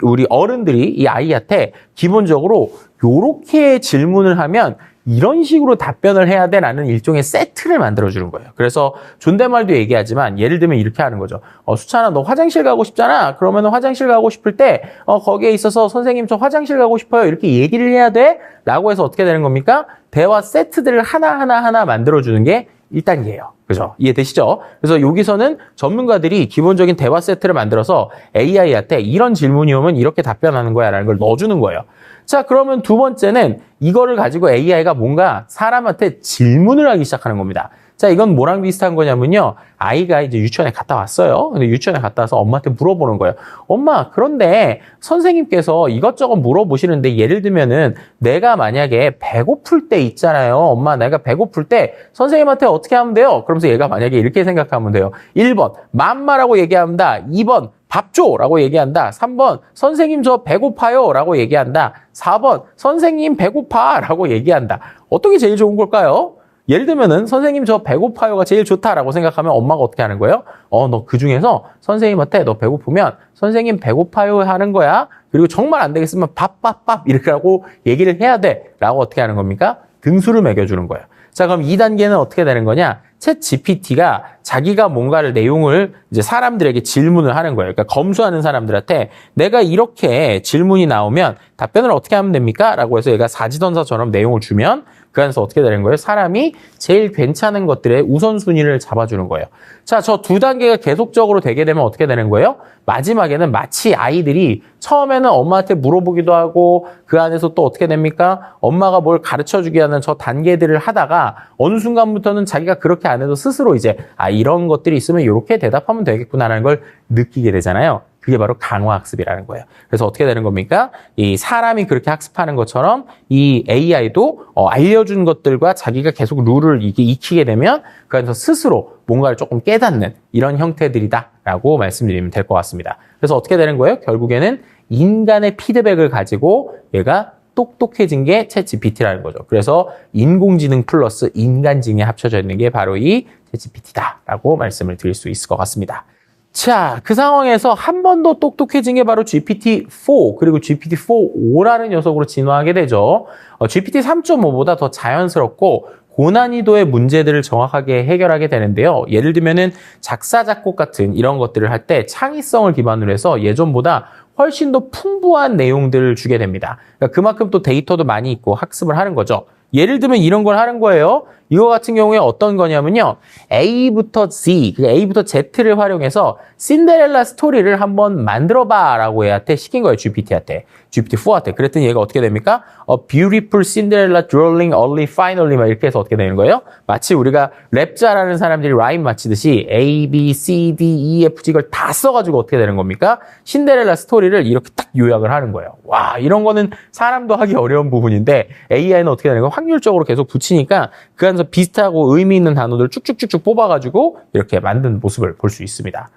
우리 어른들이 이 아이한테 기본적으로 요렇게 질문을 하면 이런 식으로 답변을 해야 돼라는 일종의 세트를 만들어주는 거예요. 그래서 존댓말도 얘기하지만 예를 들면 이렇게 하는 거죠. 수찬아, 너 화장실 가고 싶잖아? 그러면 화장실 가고 싶을 때 거기에 있어서 선생님 저 화장실 가고 싶어요. 이렇게 얘기를 해야 돼? 라고 해서 어떻게 되는 겁니까? 대화 세트들을 하나하나 만들어주는 게 1단계예요. 그죠? 이해되시죠? 그래서 여기서는 전문가들이 기본적인 대화 세트를 만들어서 AI한테 이런 질문이 오면 이렇게 답변하는 거야 라는 걸 넣어주는 거예요. 자, 그러면 두 번째는 이거를 가지고 AI가 뭔가 사람한테 질문을 하기 시작하는 겁니다. 자, 이건 뭐랑 비슷한 거냐면요. 아이가 이제 유치원에 갔다 왔어요. 근데 유치원에 갔다 와서 엄마한테 물어보는 거예요. 엄마, 그런데 선생님께서 이것저것 물어보시는데 예를 들면은 내가 만약에 배고플 때 있잖아요. 엄마, 내가 배고플 때 선생님한테 어떻게 하면 돼요? 그러면서 얘가 만약에 이렇게 생각하면 돼요. 1번, 맘마라고 얘기합니다. 2번, 밥 줘! 라고 얘기한다. 3번, 선생님 저 배고파요! 라고 얘기한다. 4번, 선생님 배고파! 라고 얘기한다. 어떤 게 제일 좋은 걸까요? 예를 들면은 선생님 저 배고파요가 제일 좋다라고 생각하면 엄마가 어떻게 하는 거예요? 너 그 중에서 선생님한테 너 배고프면 선생님 배고파요 하는 거야. 그리고 정말 안 되겠으면 밥 이렇게 하고 얘기를 해야 돼. 라고 어떻게 하는 겁니까? 등수를 매겨주는 거예요. 자, 그럼 2단계는 어떻게 되는 거냐? 챗 GPT가 자기가 뭔가를 내용을 이제 사람들에게 질문을 하는 거예요. 그러니까 검수하는 사람들한테 내가 이렇게 질문이 나오면 답변을 어떻게 하면 됩니까? 라고 해서 얘가 사지던사처럼 내용을 주면 그 안에서 어떻게 되는 거예요? 사람이 제일 괜찮은 것들의 우선순위를 잡아주는 거예요. 자, 저 2단계가 계속적으로 되게 되면 어떻게 되는 거예요? 마지막에는 마치 아이들이 처음에는 엄마한테 물어보기도 하고 그 안에서 또 어떻게 됩니까? 엄마가 뭘 가르쳐주기 하는 저 단계들을 하다가 어느 순간부터는 자기가 그렇게 안 해도 스스로 이제 이런 것들이 있으면 이렇게 대답하면 되겠구나라는 걸 느끼게 되잖아요. 그게 바로 강화학습이라는 거예요. 그래서 어떻게 되는 겁니까? 이 사람이 그렇게 학습하는 것처럼 이 AI도 알려준 것들과 자기가 계속 룰을 익히게 되면 그 안에서 스스로 뭔가를 조금 깨닫는 이런 형태들이다라고 말씀드리면 될 것 같습니다. 그래서 어떻게 되는 거예요? 결국에는 인간의 피드백을 가지고 얘가 똑똑해진 게 챗 GPT라는 거죠. 그래서 인공지능 플러스 인간징에 합쳐져 있는 게 바로 이 챗 GPT다라고 말씀을 드릴 수 있을 것 같습니다. 자, 그 상황에서 한 번 더 똑똑해진 게 바로 GPT-4 그리고 GPT-4.5라는 녀석으로 진화하게 되죠. GPT 3.5보다 더 자연스럽고 고난이도의 문제들을 정확하게 해결하게 되는데요. 예를 들면은 작사, 작곡 같은 이런 것들을 할 때 창의성을 기반으로 해서 예전보다 훨씬 더 풍부한 내용들을 주게 됩니다. 그러니까 그만큼 또 데이터도 많이 있고 학습을 하는 거죠. 예를 들면 이런 걸 하는 거예요. 이거 같은 경우에 어떤 거냐면요. A부터 Z, 그러니까 A부터 Z를 활용해서 신데렐라 스토리를 한번 만들어봐라고 얘한테 시킨 거예요. GPT한테. GPT-4한테. 그랬더니 얘가 어떻게 됩니까? A beautiful Cinderella drawing only finally 막 이렇게 해서 어떻게 되는 거예요? 마치 우리가 랩 잘하는 사람들이 라임 맞히듯이 A, B, C, D, E, F, G 이걸 다 써가지고 어떻게 되는 겁니까? 신데렐라 스토리를 이렇게 딱 요약을 하는 거예요. 와, 이런 거는 사람도 하기 어려운 부분인데 AI는 어떻게 되는 거예요? 확률적으로 계속 붙이니까 그 안에서 비슷하고 의미 있는 단어들 쭉쭉쭉쭉 뽑아가지고 이렇게 만든 모습을 볼 수 있습니다.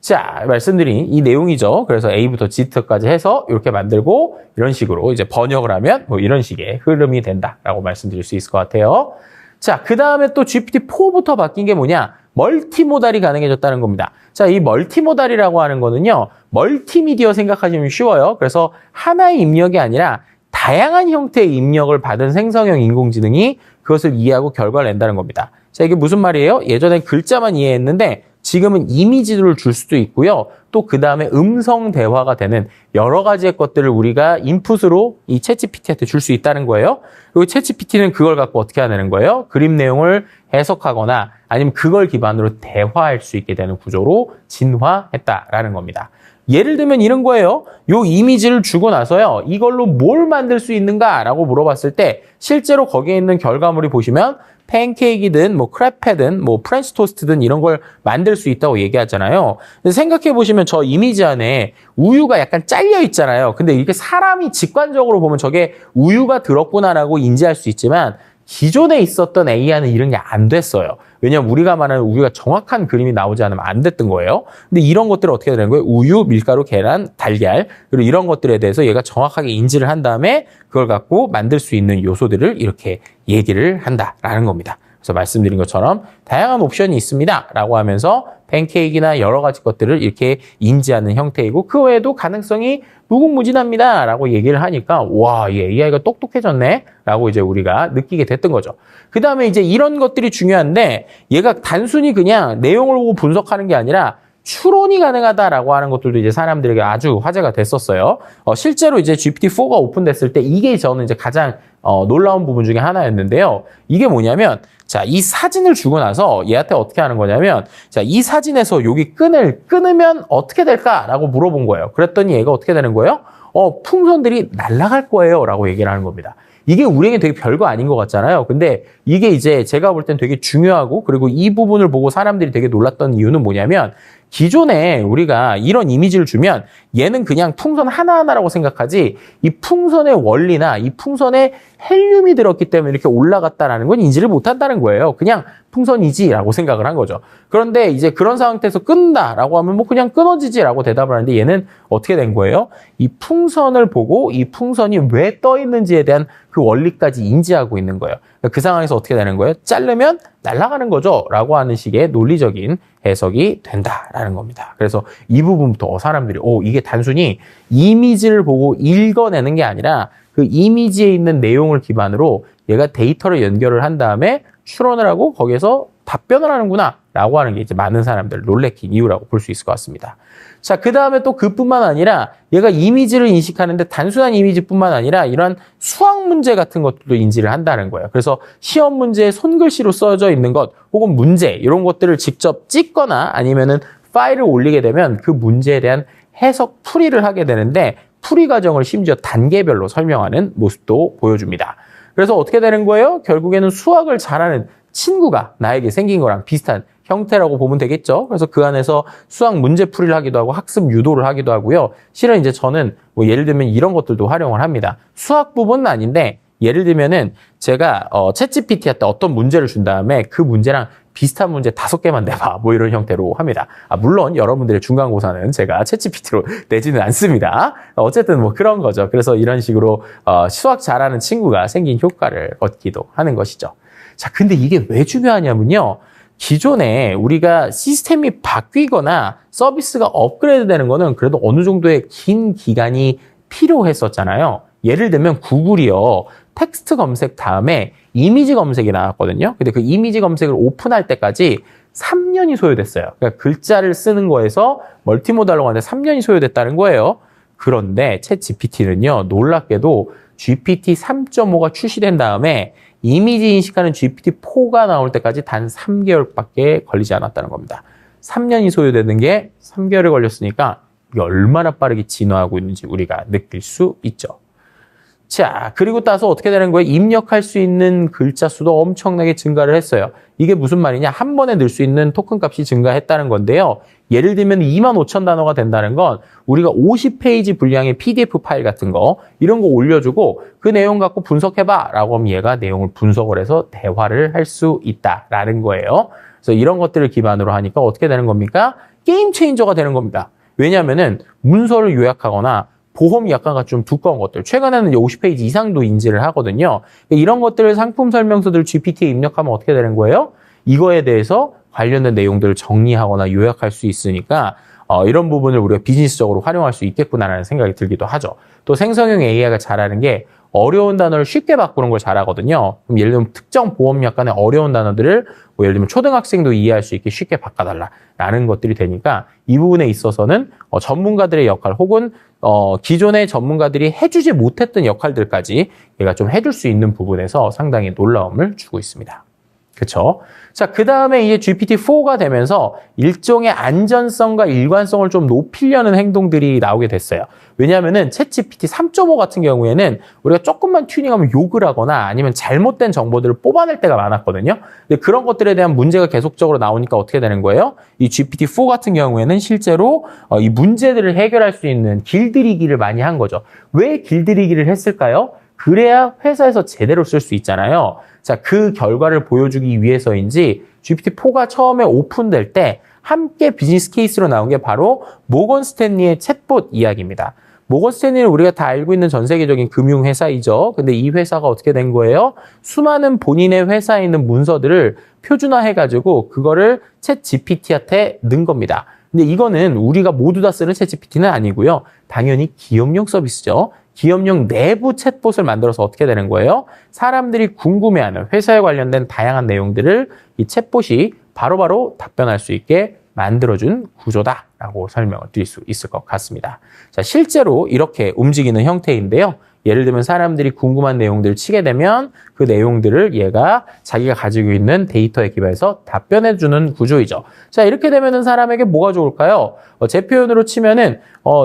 자, 말씀드린 이 내용이죠. 그래서 A부터 Z까지 해서 이렇게 만들고 이런 식으로 이제 번역을 하면 뭐 이런 식의 흐름이 된다라고 말씀드릴 수 있을 것 같아요. 자, 그 다음에 또 GPT-4부터 바뀐 게 뭐냐? 멀티모달이 가능해졌다는 겁니다. 자, 이 멀티모달이라고 하는 거는요. 멀티미디어 생각하시면 쉬워요. 그래서 하나의 입력이 아니라 다양한 형태의 입력을 받은 생성형 인공지능이 그것을 이해하고 결과를 낸다는 겁니다. 자, 이게 무슨 말이에요? 예전엔 글자만 이해했는데 지금은 이미지를 줄 수도 있고요. 또 그 다음에 음성 대화가 되는 여러 가지의 것들을 우리가 인풋으로 이 챗GPT한테 줄 수 있다는 거예요. 그리고 챗GPT는 그걸 갖고 어떻게 하는 거예요? 그림 내용을 해석하거나 아니면 그걸 기반으로 대화할 수 있게 되는 구조로 진화했다라는 겁니다. 예를 들면 이런 거예요. 요 이미지를 주고 나서요. 이걸로 뭘 만들 수 있는가라고 물어봤을 때 실제로 거기에 있는 결과물이 보시면 팬케이크든 뭐 크레페든 뭐 프렌치 토스트든 이런 걸 만들 수 있다고 얘기하잖아요. 근데 생각해 보시면 저 이미지 안에 우유가 약간 잘려 있잖아요. 근데 이게 사람이 직관적으로 보면 저게 우유가 들었구나라고 인지할 수 있지만 기존에 있었던 AI는 이런 게 안 됐어요. 왜냐면 우리가 말하는 우유가 정확한 그림이 나오지 않으면 안 됐던 거예요. 근데 이런 것들을 어떻게 되는 거예요? 우유, 밀가루, 계란, 달걀 그리고 이런 것들에 대해서 얘가 정확하게 인지를 한 다음에 그걸 갖고 만들 수 있는 요소들을 이렇게 얘기를 한다라는 겁니다. 그래서 말씀드린 것처럼 다양한 옵션이 있습니다 라고 하면서 팬케이크나 여러 가지 것들을 이렇게 인지하는 형태이고 그 외에도 가능성이 무궁무진합니다 라고 얘기를 하니까 와, 이 AI가 똑똑해졌네 라고 이제 우리가 느끼게 됐던 거죠. 그 다음에 이제 이런 것들이 중요한데 얘가 단순히 그냥 내용을 보고 분석하는 게 아니라 추론이 가능하다라고 하는 것들도 이제 사람들에게 아주 화제가 됐었어요. 실제로 이제 GPT-4가 오픈됐을 때 이게 저는 이제 가장 놀라운 부분 중에 하나였는데요. 이게 뭐냐면 자, 이 사진을 주고 나서 얘한테 어떻게 하는 거냐면 자, 이 사진에서 여기 끈을 끊으면 어떻게 될까라고 물어본 거예요. 그랬더니 얘가 어떻게 되는 거예요? 풍선들이 날아갈 거예요 라고 얘기를 하는 겁니다. 이게 우리에게 되게 별거 아닌 것 같잖아요. 근데 이게 이제 제가 볼 땐 되게 중요하고 그리고 이 부분을 보고 사람들이 되게 놀랐던 이유는 뭐냐면 기존에 우리가 이런 이미지를 주면 얘는 그냥 풍선 하나하나라고 생각하지 이 풍선의 원리나 이 풍선에 헬륨이 들었기 때문에 이렇게 올라갔다라는 건 인지를 못한다는 거예요. 그냥 풍선이지라고 생각을 한 거죠. 그런데 이제 그런 상태에서 끈다라고 하면 뭐 그냥 끊어지지라고 대답을 하는데 얘는 어떻게 된 거예요? 이 풍선을 보고 이 풍선이 왜 떠 있는지에 대한 그 원리까지 인지하고 있는 거예요. 그 상황에서 어떻게 되는 거예요? 자르면 날아가는 거죠 라고 하는 식의 논리적인 해석이 된다라는 겁니다. 그래서 이 부분부터 사람들이 이게 단순히 이미지를 보고 읽어내는 게 아니라 그 이미지에 있는 내용을 기반으로 얘가 데이터를 연결을 한 다음에 추론을 하고 거기에서 답변을 하는구나 라고 하는 게 이제 많은 사람들을 놀래킨 이유라고 볼 수 있을 것 같습니다. 자, 그 다음에 또 그뿐만 아니라 얘가 이미지를 인식하는데 단순한 이미지뿐만 아니라 이런 수학 문제 같은 것들도 인지를 한다는 거예요. 그래서 시험 문제에 손글씨로 써져 있는 것 혹은 문제 이런 것들을 직접 찍거나 아니면은 파일을 올리게 되면 그 문제에 대한 해석 풀이를 하게 되는데 풀이 과정을 심지어 단계별로 설명하는 모습도 보여줍니다. 그래서 어떻게 되는 거예요? 결국에는 수학을 잘하는 친구가 나에게 생긴 거랑 비슷한 형태라고 보면 되겠죠. 그래서 그 안에서 수학 문제 풀이를 하기도 하고 학습 유도를 하기도 하고요. 실은 이제 저는 뭐 예를 들면 이런 것들도 활용을 합니다. 수학 부분은 아닌데 예를 들면은 제가 챗GPT한테 어떤 문제를 준 다음에 그 문제랑 비슷한 문제 5개만 내봐 뭐 이런 형태로 합니다. 물론 여러분들의 중간고사는 제가 챗GPT로 내지는 않습니다. 어쨌든 뭐 그런 거죠. 그래서 이런 식으로 수학 잘하는 친구가 생긴 효과를 얻기도 하는 것이죠. 자, 근데 이게 왜 중요하냐면요. 기존에 우리가 시스템이 바뀌거나 서비스가 업그레이드 되는 거는 그래도 어느 정도의 긴 기간이 필요했었잖아요. 예를 들면 구글이요. 텍스트 검색 다음에 이미지 검색이 나왔거든요. 근데 그 이미지 검색을 오픈할 때까지 3년이 소요됐어요. 그러니까 글자를 쓰는 거에서 멀티모달로 가는데 3년이 소요됐다는 거예요. 그런데 챗 GPT는요. 놀랍게도 GPT 3.5가 출시된 다음에 이미지 인식하는 GPT-4가 나올 때까지 단 3개월밖에 걸리지 않았다는 겁니다. 3년이 소요되는 게 3개월이 걸렸으니까 이게 얼마나 빠르게 진화하고 있는지 우리가 느낄 수 있죠. 자, 그리고 따서 어떻게 되는 거예요? 입력할 수 있는 글자 수도 엄청나게 증가를 했어요. 이게 무슨 말이냐? 한 번에 넣을 수 있는 토큰 값이 증가했다는 건데요. 예를 들면 25,000단어가 된다는 건 우리가 50페이지 분량의 PDF 파일 같은 거 이런 거 올려주고 그 내용 갖고 분석해봐 라고 하면 얘가 내용을 분석을 해서 대화를 할 수 있다라는 거예요. 그래서 이런 것들을 기반으로 하니까 어떻게 되는 겁니까? 게임 체인저가 되는 겁니다. 왜냐하면은 문서를 요약하거나 보험이 약간 좀 두꺼운 것들, 최근에는 50페이지 이상도 인지를 하거든요. 이런 것들을 상품 설명서들 GPT에 입력하면 어떻게 되는 거예요? 이거에 대해서 관련된 내용들을 정리하거나 요약할 수 있으니까 이런 부분을 우리가 비즈니스적으로 활용할 수 있겠구나라는 생각이 들기도 하죠. 또 생성형 AI가 잘하는 게 어려운 단어를 쉽게 바꾸는 걸 잘하거든요. 그럼 예를 들면 특정 보험 약간의 어려운 단어들을 뭐 예를 들면 초등학생도 이해할 수 있게 쉽게 바꿔달라라는 것들이 되니까 이 부분에 있어서는 전문가들의 역할 혹은 기존의 전문가들이 해주지 못했던 역할들까지 얘가 좀 해줄 수 있는 부분에서 상당히 놀라움을 주고 있습니다. 그쵸? 자, 그 다음에 이제 GPT-4가 되면서 일종의 안전성과 일관성을 좀 높이려는 행동들이 나오게 됐어요. 왜냐하면은 챗GPT 3.5 같은 경우에는 우리가 조금만 튜닝하면 욕을 하거나 아니면 잘못된 정보들을 뽑아낼 때가 많았거든요. 근데 그런 것들에 대한 문제가 계속적으로 나오니까 어떻게 되는 거예요? 이 GPT-4 같은 경우에는 실제로 이 문제들을 해결할 수 있는 길들이기를 많이 한 거죠. 왜 길들이기를 했을까요? 그래야 회사에서 제대로 쓸 수 있잖아요. 자, 그 결과를 보여주기 위해서인지 GPT-4가 처음에 오픈될 때 함께 비즈니스 케이스로 나온 게 바로 모건 스탠리의 챗봇 이야기입니다. 모건 스탠리는 우리가 다 알고 있는 전 세계적인 금융회사이죠. 근데 이 회사가 어떻게 된 거예요? 수많은 본인의 회사에 있는 문서들을 표준화해가지고 그거를 챗 GPT한테 넣은 겁니다. 근데 이거는 우리가 모두 다 쓰는 챗 GPT는 아니고요. 당연히 기업용 서비스죠. 기업용 내부 챗봇을 만들어서 어떻게 되는 거예요? 사람들이 궁금해하는 회사에 관련된 다양한 내용들을 이 챗봇이 바로바로 답변할 수 있게 만들어준 구조다라고 설명을 드릴 수 있을 것 같습니다. 자, 실제로 이렇게 움직이는 형태인데요. 예를 들면 사람들이 궁금한 내용들을 치게 되면 그 내용들을 얘가 자기가 가지고 있는 데이터에 기반해서 답변해주는 구조이죠. 자, 이렇게 되면은 사람에게 뭐가 좋을까요? 제 표현으로 치면은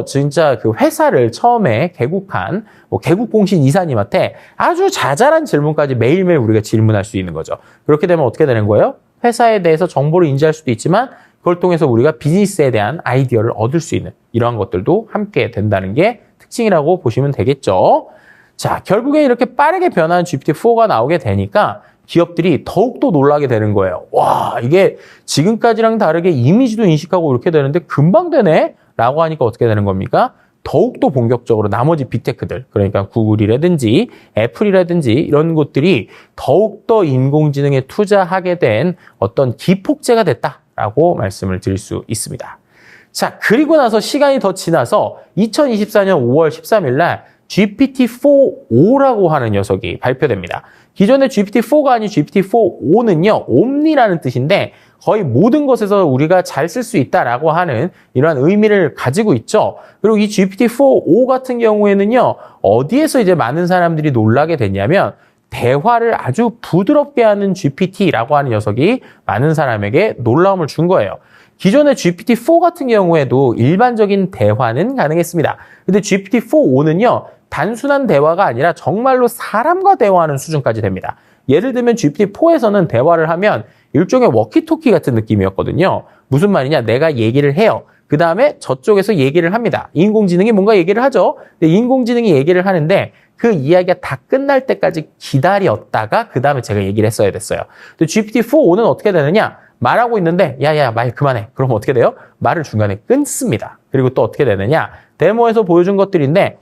진짜 그 회사를 처음에 개국한 개국공신 이사님한테 아주 자잘한 질문까지 매일매일 우리가 질문할 수 있는 거죠. 그렇게 되면 어떻게 되는 거예요? 회사에 대해서 정보를 인지할 수도 있지만 그걸 통해서 우리가 비즈니스에 대한 아이디어를 얻을 수 있는 이러한 것들도 함께 된다는 게 특징이라고 보시면 되겠죠. 자, 결국에 이렇게 빠르게 변하는 GPT-4가 나오게 되니까 기업들이 더욱더 놀라게 되는 거예요. 와, 이게 지금까지랑 다르게 이미지도 인식하고 이렇게 되는데 금방 되네? 라고 하니까 어떻게 되는 겁니까? 더욱더 본격적으로 나머지 빅테크들, 그러니까 구글이라든지 애플이라든지 이런 곳들이 더욱더 인공지능에 투자하게 된 어떤 기폭제가 됐다라고 말씀을 드릴 수 있습니다. 자, 그리고 나서 시간이 더 지나서 2024년 5월 13일 날 GPT-4.5라고 하는 녀석이 발표됩니다. 기존의 GPT-4가 아닌 GPT-4.5는요, 옴니라는 뜻인데 거의 모든 것에서 우리가 잘 쓸 수 있다라고 하는 이러한 의미를 가지고 있죠. 그리고 이 GPT-4.5 같은 경우에는요, 어디에서 이제 많은 사람들이 놀라게 됐냐면 대화를 아주 부드럽게 하는 GPT라고 하는 녀석이 많은 사람에게 놀라움을 준 거예요. 기존의 GPT-4 같은 경우에도 일반적인 대화는 가능했습니다. 근데 GPT-4.5는요, 단순한 대화가 아니라 정말로 사람과 대화하는 수준까지 됩니다. 예를 들면 GPT-4에서는 대화를 하면 일종의 워키토키 같은 느낌이었거든요. 무슨 말이냐? 내가 얘기를 해요. 그 다음에 저쪽에서 얘기를 합니다. 인공지능이 뭔가 얘기를 하죠. 근데 인공지능이 얘기를 하는데 그 이야기가 다 끝날 때까지 기다렸다가 그 다음에 제가 얘기를 했어야 됐어요. 근데 GPT-4.5는 어떻게 되느냐? 말하고 있는데 야야 말 그만해. 그럼 어떻게 돼요? 말을 중간에 끊습니다. 그리고 또 어떻게 되느냐? 데모에서 보여준 것들인데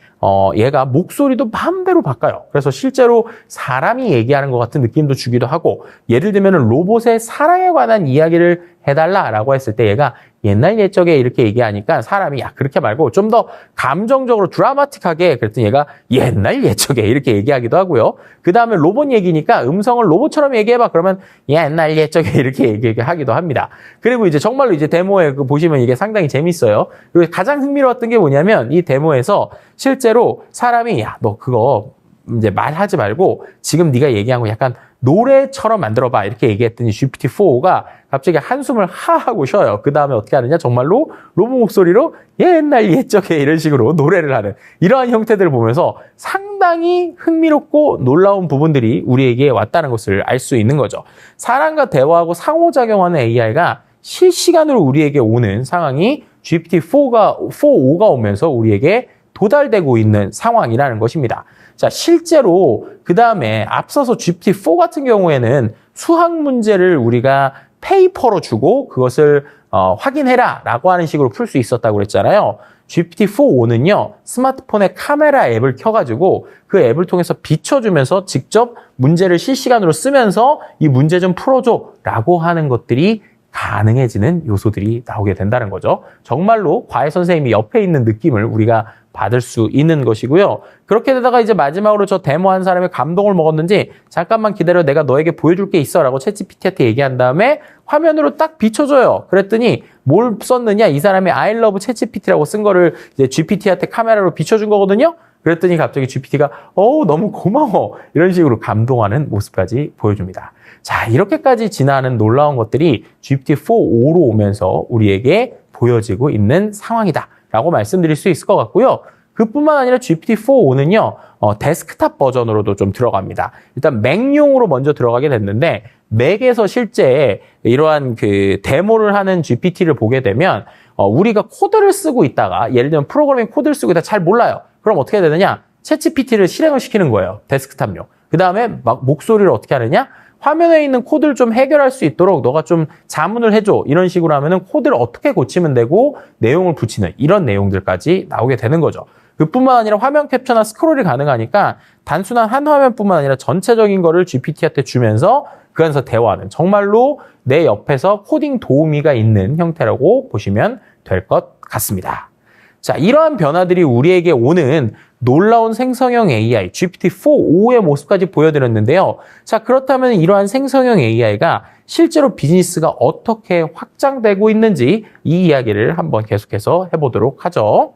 얘가 목소리도 마음대로 바꿔요. 그래서 실제로 사람이 얘기하는 것 같은 느낌도 주기도 하고 예를 들면 로봇의 사랑에 관한 이야기를 해달라라고 했을 때 얘가 옛날 옛적에 이렇게 얘기하니까 사람이 야 그렇게 말고 좀 더 감정적으로 드라마틱하게 그랬더니 얘가 옛날 옛적에 이렇게 얘기하기도 하고요. 그 다음에 로봇 얘기니까 음성을 로봇처럼 얘기해봐 그러면 옛날 옛적에 이렇게 얘기하기도 합니다. 그리고 이제 정말로 이제 데모에 보시면 이게 상당히 재밌어요. 그리고 가장 흥미로웠던 게 뭐냐면 이 데모에서 실제로 사람이 야 너 그거 이제 말하지 말고 지금 네가 얘기한 거 약간 노래처럼 만들어봐 이렇게 얘기했더니 GPT-4가 갑자기 한숨을 하 하고 쉬어요. 그 다음에 어떻게 하느냐 정말로 로봇 목소리로 옛날 옛적에 이런 식으로 노래를 하는 이러한 형태들을 보면서 상당히 흥미롭고 놀라운 부분들이 우리에게 왔다는 것을 알 수 있는 거죠. 사람과 대화하고 상호작용하는 AI가 실시간으로 우리에게 오는 상황이 GPT-4가 오면서 우리에게 도달되고 있는 상황이라는 것입니다. 자, 실제로 그 다음에 앞서서 GPT-4 같은 경우에는 수학 문제를 우리가 페이퍼로 주고 그것을 확인해라 라고 하는 식으로 풀 수 있었다고 그랬잖아요. GPT-4.5는요, 스마트폰에 카메라 앱을 켜가지고 그 앱을 통해서 비춰주면서 직접 문제를 실시간으로 쓰면서 이 문제 좀 풀어줘 라고 하는 것들이 가능해지는 요소들이 나오게 된다는 거죠. 정말로 과외 선생님이 옆에 있는 느낌을 우리가 받을 수 있는 것이고요. 그렇게 되다가 이제 마지막으로 저 데모한 사람이 감동을 먹었는지 잠깐만 기다려 내가 너에게 보여줄 게 있어 라고 챗GPT한테 얘기한 다음에 화면으로 딱 비춰줘요. 그랬더니 뭘 썼느냐 이 사람이 I love 챗GPT라고 쓴 거를 이제 GPT한테 카메라로 비춰준 거거든요. 그랬더니 갑자기 GPT가 너무 고마워 이런 식으로 감동하는 모습까지 보여줍니다. 자, 이렇게까지 진화하는 놀라운 것들이 GPT-4.5로 오면서 우리에게 보여지고 있는 상황이다 라고 말씀드릴 수 있을 것 같고요. 그뿐만 아니라 GPT-4.5는요, 데스크탑 버전으로도 좀 들어갑니다. 일단 맥용으로 먼저 들어가게 됐는데, 맥에서 실제 이러한 그 데모를 하는 GPT를 보게 되면, 우리가 코드를 쓰고 있다가, 예를 들면 프로그래밍 코드를 쓰고 있다가 잘 몰라요. 그럼 어떻게 되느냐? 챗GPT를 실행을 시키는 거예요. 데스크탑용. 그 다음에 막 목소리를 어떻게 하느냐? 화면에 있는 코드를 좀 해결할 수 있도록 너가 좀 자문을 해줘. 이런 식으로 하면은 코드를 어떻게 고치면 되고 내용을 붙이는 이런 내용들까지 나오게 되는 거죠. 그뿐만 아니라 화면 캡처나 스크롤이 가능하니까 단순한 한 화면뿐만 아니라 전체적인 거를 GPT한테 주면서 그 안에서 대화하는 정말로 내 옆에서 코딩 도우미가 있는 형태라고 보시면 될 것 같습니다. 자, 이러한 변화들이 우리에게 오는 놀라운 생성형 AI, GPT-4.5의 모습까지 보여드렸는데요. 자, 그렇다면 이러한 생성형 AI가 실제로 비즈니스가 어떻게 확장되고 있는지 이 이야기를 한번 계속해서 해보도록 하죠.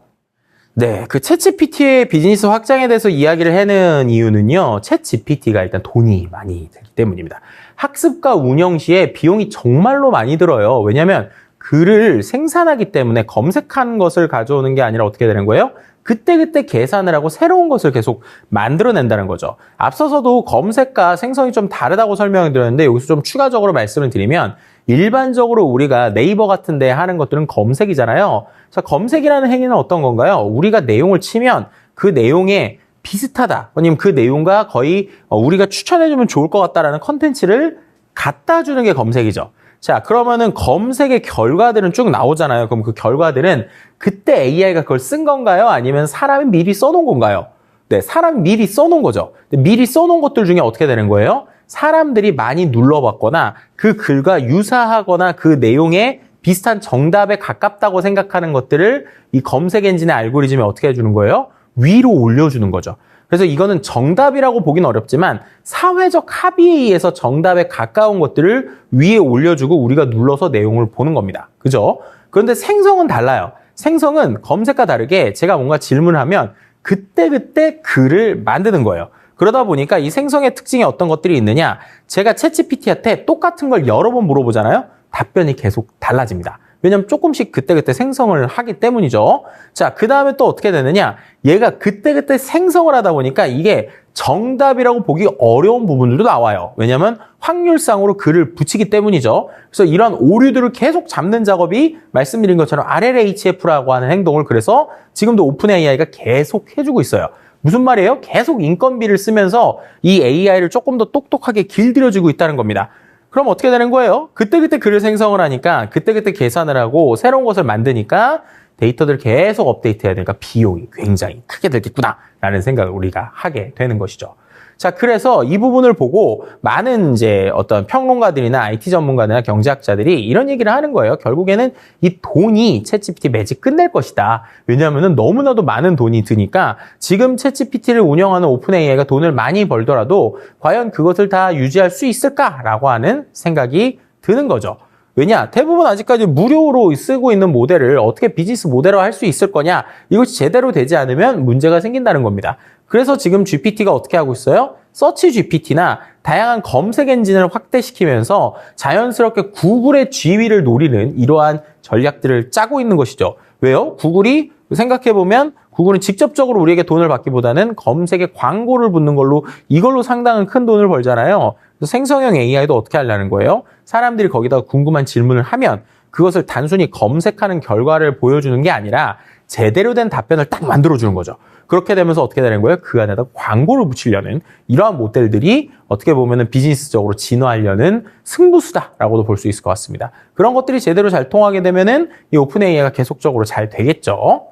네, 그 챗GPT의 비즈니스 확장에 대해서 이야기를 하는 이유는요. 챗GPT가 일단 돈이 많이 들기 때문입니다. 학습과 운영 시에 비용이 정말로 많이 들어요. 왜냐하면 글을 생산하기 때문에 검색한 것을 가져오는 게 아니라 어떻게 되는 거예요? 그때그때 계산을 하고 새로운 것을 계속 만들어낸다는 거죠. 앞서서도 검색과 생성이 좀 다르다고 설명을 드렸는데 여기서 좀 추가적으로 말씀을 드리면 일반적으로 우리가 네이버 같은 데 하는 것들은 검색이잖아요. 자, 검색이라는 행위는 어떤 건가요? 우리가 내용을 치면 그 내용에 비슷하다. 아니면 그 내용과 거의 우리가 추천해주면 좋을 것 같다라는 컨텐츠를 갖다 주는 게 검색이죠. 자, 그러면은 검색의 결과들은 쭉 나오잖아요. 그럼 그 결과들은 그때 AI가 그걸 쓴 건가요? 아니면 사람이 미리 써놓은 건가요? 네, 사람이 미리 써놓은 거죠. 미리 써놓은 것들 중에 어떻게 되는 거예요? 사람들이 많이 눌러봤거나 그 글과 유사하거나 그 내용에 비슷한 정답에 가깝다고 생각하는 것들을 이 검색 엔진의 알고리즘이 어떻게 해주는 거예요? 위로 올려주는 거죠. 그래서 이거는 정답이라고 보기는 어렵지만 사회적 합의에 의해서 정답에 가까운 것들을 위에 올려주고 우리가 눌러서 내용을 보는 겁니다. 그죠? 그런데 생성은 달라요. 생성은 검색과 다르게 제가 뭔가 질문을 하면 그때그때 글을 만드는 거예요. 그러다 보니까 이 생성의 특징이 어떤 것들이 있느냐? 제가 챗GPT한테 똑같은 걸 여러 번 물어보잖아요? 답변이 계속 달라집니다. 왜냐면 조금씩 그때그때 생성을 하기 때문이죠. 자, 그 다음에 또 어떻게 되느냐? 얘가 그때그때 생성을 하다 보니까 이게 정답이라고 보기 어려운 부분들도 나와요. 왜냐면 확률상으로 글을 붙이기 때문이죠. 그래서 이런 오류들을 계속 잡는 작업이 말씀드린 것처럼 RLHF라고 하는 행동을 그래서 지금도 오픈 AI가 계속 해주고 있어요. 무슨 말이에요? 계속 인건비를 쓰면서 이 AI를 조금 더 똑똑하게 길들여주고 있다는 겁니다. 그럼 어떻게 되는 거예요? 그때그때 글을 생성을 하니까 그때그때 계산을 하고 새로운 것을 만드니까 데이터들을 계속 업데이트해야 되니까 비용이 굉장히 크게 들겠구나 라는 생각을 우리가 하게 되는 것이죠. 자, 그래서 이 부분을 보고 많은 이제 어떤 평론가들이나 IT 전문가들이나 경제학자들이 이런 얘기를 하는 거예요. 결국에는 이 돈이 챗GPT 매직 끝낼 것이다. 왜냐하면 너무나도 많은 돈이 드니까 지금 챗GPT를 운영하는 오픈 AI가 돈을 많이 벌더라도 과연 그것을 다 유지할 수 있을까라고 하는 생각이 드는 거죠. 왜냐? 대부분 아직까지 무료로 쓰고 있는 모델을 어떻게 비즈니스 모델화 할 수 있을 거냐? 이것이 제대로 되지 않으면 문제가 생긴다는 겁니다. 그래서 지금 GPT가 어떻게 하고 있어요? 서치 GPT나 다양한 검색 엔진을 확대시키면서 자연스럽게 구글의 지위를 노리는 이러한 전략들을 짜고 있는 것이죠. 왜요? 구글이 생각해보면 구글은 직접적으로 우리에게 돈을 받기보다는 검색에 광고를 붙는 걸로 이걸로 상당한 큰 돈을 벌잖아요. 그래서 생성형 AI도 어떻게 하려는 거예요? 사람들이 거기다가 궁금한 질문을 하면 그것을 단순히 검색하는 결과를 보여주는 게 아니라 제대로 된 답변을 딱 만들어주는 거죠. 그렇게 되면서 어떻게 되는 거예요? 그 안에다 광고를 붙이려는 이러한 모델들이 어떻게 보면은 비즈니스적으로 진화하려는 승부수다라고도 볼 수 있을 것 같습니다. 그런 것들이 제대로 잘 통하게 되면은 이 오픈 AI가 계속적으로 잘 되겠죠.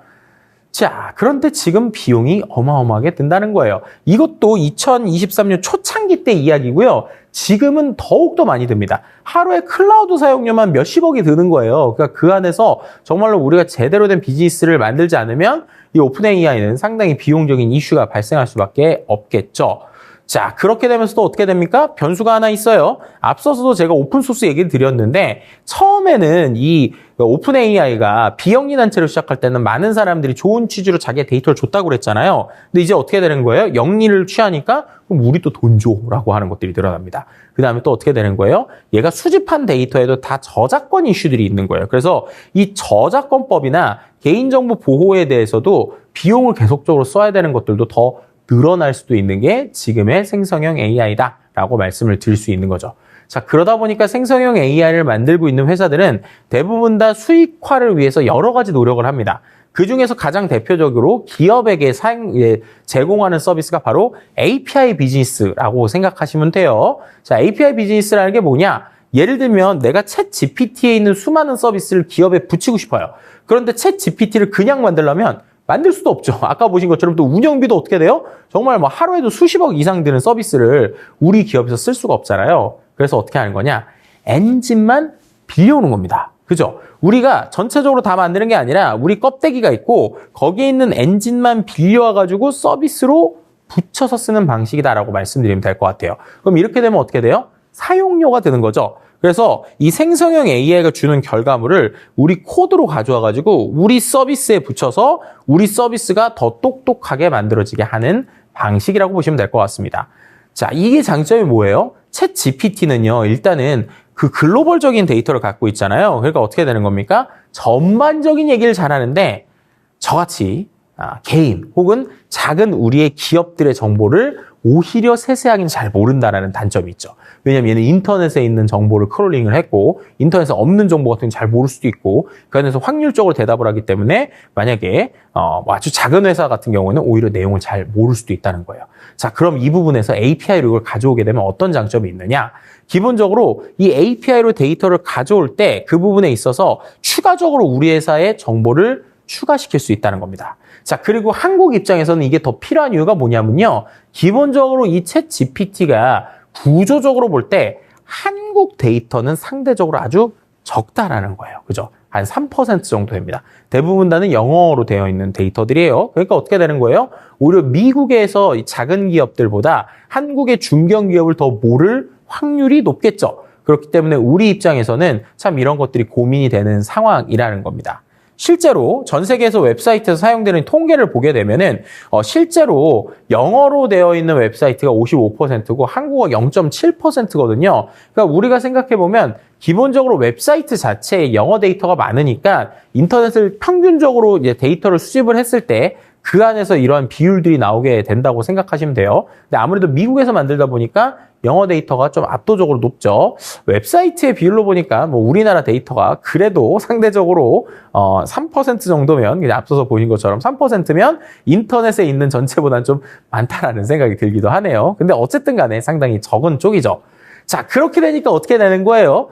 자, 그런데 지금 비용이 어마어마하게 든다는 거예요. 이것도 2023년 초창기 때 이야기고요. 지금은 더욱더 많이 듭니다. 하루에 클라우드 사용료만 몇십억이 드는 거예요. 그러니까 그 안에서 정말로 우리가 제대로 된 비즈니스를 만들지 않으면 이 오픈 AI는 상당히 비용적인 이슈가 발생할 수밖에 없겠죠. 자, 그렇게 되면서 또 어떻게 됩니까? 변수가 하나 있어요. 앞서서도 제가 오픈소스 얘기를 드렸는데 처음에는 이 오픈 AI가 비영리 단체로 시작할 때는 많은 사람들이 좋은 취지로 자기의 데이터를 줬다고 그랬잖아요. 근데 이제 어떻게 되는 거예요? 영리를 취하니까 그럼 우리 또 돈 줘라고 하는 것들이 늘어납니다. 그 다음에 또 어떻게 되는 거예요? 얘가 수집한 데이터에도 다 저작권 이슈들이 있는 거예요. 그래서 이 저작권법이나 개인정보 보호에 대해서도 비용을 계속적으로 써야 되는 것들도 더 늘어날 수도 있는 게 지금의 생성형 AI다라고 말씀을 드릴 수 있는 거죠. 자, 그러다 보니까 생성형 AI를 만들고 있는 회사들은 대부분 다 수익화를 위해서 여러 가지 노력을 합니다. 그 중에서 가장 대표적으로 기업에게 제공하는 서비스가 바로 API 비즈니스라고 생각하시면 돼요. 자, API 비즈니스라는 게 뭐냐? 예를 들면 내가 챗 GPT에 있는 수많은 서비스를 기업에 붙이고 싶어요. 그런데 챗 GPT를 그냥 만들려면 만들 수도 없죠. 아까 보신 것처럼 또 운영비도 어떻게 돼요? 정말 뭐 하루에도 수십억 이상 드는 서비스를 우리 기업에서 쓸 수가 없잖아요. 그래서 어떻게 하는 거냐? 엔진만 빌려오는 겁니다. 그죠? 우리가 전체적으로 다 만드는 게 아니라 우리 껍데기가 있고 거기에 있는 엔진만 빌려와가지고 서비스로 붙여서 쓰는 방식이다라고 말씀드리면 될 것 같아요. 그럼 이렇게 되면 어떻게 돼요? 사용료가 드는 거죠. 그래서 이 생성형 AI가 주는 결과물을 우리 코드로 가져와가지고 우리 서비스에 붙여서 우리 서비스가 더 똑똑하게 만들어지게 하는 방식이라고 보시면 될 것 같습니다. 자, 이게 장점이 뭐예요? 챗 GPT는요, 일단은 그 글로벌적인 데이터를 갖고 있잖아요. 그러니까 어떻게 되는 겁니까? 전반적인 얘기를 잘하는데 저같이 개인 혹은 작은 우리의 기업들의 정보를 오히려 세세하게는 잘 모른다라는 단점이 있죠. 왜냐면 얘는 인터넷에 있는 정보를 크롤링을 했고 인터넷에 없는 정보 같은 건 잘 모를 수도 있고 그 안에서 확률적으로 대답을 하기 때문에 만약에 아주 작은 회사 같은 경우는 오히려 내용을 잘 모를 수도 있다는 거예요. 자, 그럼 이 부분에서 API로 이걸 가져오게 되면 어떤 장점이 있느냐? 기본적으로 이 API로 데이터를 가져올 때 그 부분에 있어서 추가적으로 우리 회사의 정보를 추가시킬 수 있다는 겁니다. 자, 그리고 한국 입장에서는 이게 더 필요한 이유가 뭐냐면요. 기본적으로 이 챗 GPT가 구조적으로 볼 때 한국 데이터는 상대적으로 아주 적다라는 거예요. 그죠? 한 3% 정도 됩니다. 대부분 다는 영어로 되어 있는 데이터들이에요. 그러니까 어떻게 되는 거예요? 오히려 미국에서 이 작은 기업들보다 한국의 중견 기업을 더 모를 확률이 높겠죠. 그렇기 때문에 우리 입장에서는 참 이런 것들이 고민이 되는 상황이라는 겁니다. 실제로 전 세계에서 웹사이트에서 사용되는 통계를 보게 되면은 실제로 영어로 되어 있는 웹사이트가 55%고 한국어 0.7%거든요. 그러니까 우리가 생각해 보면 기본적으로 웹사이트 자체에 영어 데이터가 많으니까 인터넷을 평균적으로 이제 데이터를 수집을 했을 때 그 안에서 이러한 비율들이 나오게 된다고 생각하시면 돼요. 근데 아무래도 미국에서 만들다 보니까 영어 데이터가 좀 압도적으로 높죠. 웹사이트의 비율로 보니까 뭐 우리나라 데이터가 그래도 상대적으로 3% 정도면 그냥 앞서서 보신 것처럼 3%면 인터넷에 있는 전체보다는 좀 많다라는 생각이 들기도 하네요. 근데 어쨌든 간에 상당히 적은 쪽이죠. 자, 그렇게 되니까 어떻게 되는 거예요?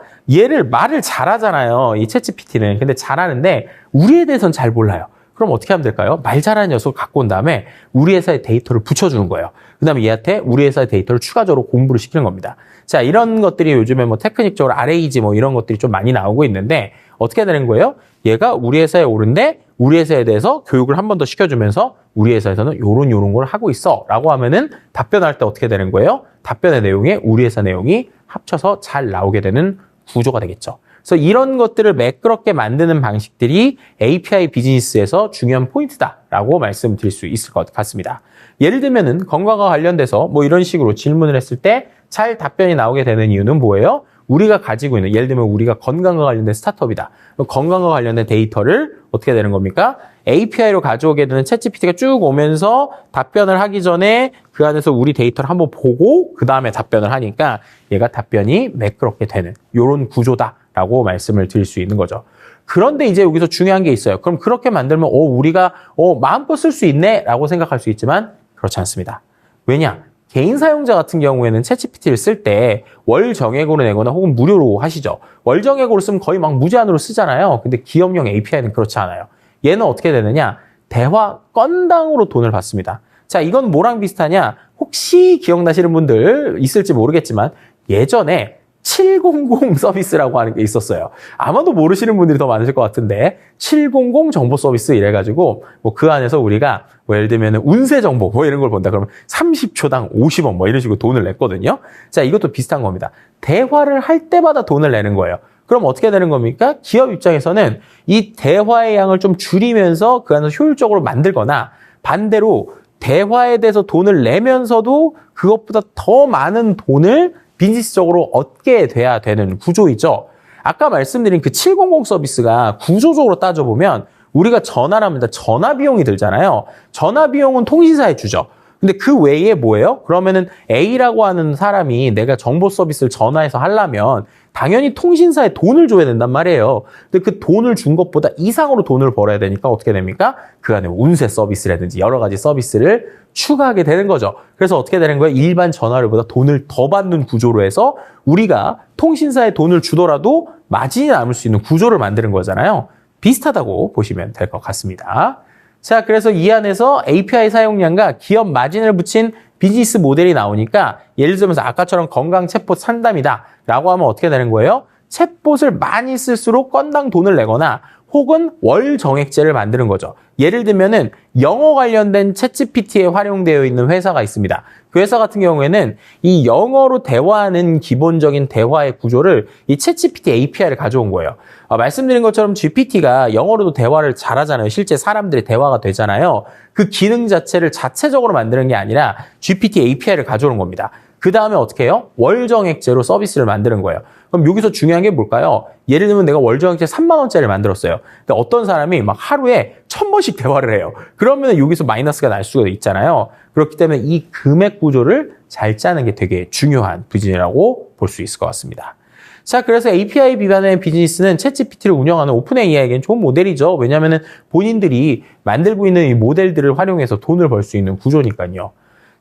말을 잘하잖아요. 이 챗GPT는. 근데 잘하는데 우리에 대해서는 잘 몰라요. 그럼 어떻게 하면 될까요? 말 잘하는 녀석을 갖고 온 다음에 우리 회사의 데이터를 붙여주는 거예요. 그 다음에 얘한테 우리 회사의 데이터를 추가적으로 공부를 시키는 겁니다. 자, 이런 것들이 요즘에 뭐 테크닉적으로 RAG 뭐 이런 것들이 좀 많이 나오고 있는데 어떻게 되는 거예요? 얘가 우리 회사에 오는데 우리 회사에 대해서 교육을 한 번 더 시켜주면서 우리 회사에서는 요런 걸 하고 있어 라고 하면은 답변할 때 어떻게 되는 거예요? 답변의 내용에 우리 회사 내용이 합쳐서 잘 나오게 되는 구조가 되겠죠. 그래서 이런 것들을 매끄럽게 만드는 방식들이 API 비즈니스에서 중요한 포인트다라고 라고 말씀드릴 수 있을 것 같습니다. 예를 들면은 건강과 관련돼서 뭐 이런 식으로 질문을 했을 때 잘 답변이 나오게 되는 이유는 뭐예요? 우리가 가지고 있는, 예를 들면 우리가 건강과 관련된 스타트업이다. 건강과 관련된 데이터를 어떻게 되는 겁니까? API로 가져오게 되는 챗GPT가 쭉 오면서 답변을 하기 전에 그 안에서 우리 데이터를 한번 보고 그 다음에 답변을 하니까 얘가 답변이 매끄럽게 되는 이런 구조다라고 말씀을 드릴 수 있는 거죠. 그런데 이제 여기서 중요한 게 있어요. 그럼 그렇게 만들면 우리가 마음껏 쓸 수 있네 라고 생각할 수 있지만 그렇지 않습니다. 왜냐? 개인 사용자 같은 경우에는 챗GPT를 쓸 때 월 정액으로 내거나 혹은 무료로 하시죠. 월 정액으로 쓰면 거의 막 무제한으로 쓰잖아요. 근데 기업용 API는 그렇지 않아요. 얘는 어떻게 되느냐? 대화 건당으로 돈을 받습니다. 자, 이건 뭐랑 비슷하냐? 혹시 기억나시는 분들 있을지 모르겠지만 예전에 700 서비스라고 하는 게 있었어요. 아마도 모르시는 분들이 더 많으실 것 같은데 700 정보 서비스 이래가지고 뭐 그 안에서 우리가 뭐 예를 들면 운세 정보 뭐 이런 걸 본다 그러면 30초당 50원 뭐 이런 식으로 돈을 냈거든요. 자, 이것도 비슷한 겁니다. 대화를 할 때마다 돈을 내는 거예요. 그럼 어떻게 되는 겁니까? 기업 입장에서는 이 대화의 양을 좀 줄이면서 그 안에서 효율적으로 만들거나 반대로 대화에 대해서 돈을 내면서도 그것보다 더 많은 돈을 비즈니스적으로 얻게 돼야 되는 구조이죠. 아까 말씀드린 그 700 서비스가 구조적으로 따져보면 우리가 전화를 합니다. 전화 비용이 들잖아요. 전화 비용은 통신사에 주죠. 근데 그 외에 뭐예요? 그러면은 A라고 하는 사람이 내가 정보 서비스를 전화해서 하려면 당연히 통신사에 돈을 줘야 된단 말이에요. 근데 그 돈을 준 것보다 이상으로 돈을 벌어야 되니까 어떻게 됩니까? 그 안에 운세 서비스라든지 여러 가지 서비스를 추가하게 되는 거죠. 그래서 어떻게 되는 거예요? 일반 전화료보다 돈을 더 받는 구조로 해서 우리가 통신사에 돈을 주더라도 마진이 남을 수 있는 구조를 만드는 거잖아요. 비슷하다고 보시면 될 것 같습니다. 자, 그래서 이 안에서 API 사용량과 기업 마진을 붙인 비즈니스 모델이 나오니까 예를 들면서 아까처럼 건강 챗봇 상담이다 라고 하면 어떻게 되는 거예요? 챗봇을 많이 쓸수록 건당 돈을 내거나 혹은 월 정액제를 만드는 거죠. 예를 들면은 영어 관련된 챗GPT에 활용되어 있는 회사가 있습니다. 그 회사 같은 경우에는 이 영어로 대화하는 기본적인 대화의 구조를 이 챗GPT API를 가져온 거예요. 말씀드린 것처럼 GPT가 영어로도 대화를 잘하잖아요. 실제 사람들의 대화가 되잖아요. 그 기능 자체를 자체적으로 만드는 게 아니라 GPT API를 가져오는 겁니다. 그 다음에 어떻게 해요? 월정액제로 서비스를 만드는 거예요. 그럼 여기서 중요한 게 뭘까요? 예를 들면 내가 월정액제 3만 원짜리를 만들었어요. 근데 어떤 사람이 막 하루에 1000번씩 대화를 해요. 그러면 여기서 마이너스가 날 수가 있잖아요. 그렇기 때문에 이 금액 구조를 잘 짜는 게 되게 중요한 비즈니스라고 볼 수 있을 것 같습니다. 자, 그래서 API 기반의 비즈니스는 챗GPT를 운영하는 오픈 AI에겐 좋은 모델이죠. 왜냐하면 본인들이 만들고 있는 이 모델들을 활용해서 돈을 벌 수 있는 구조니까요.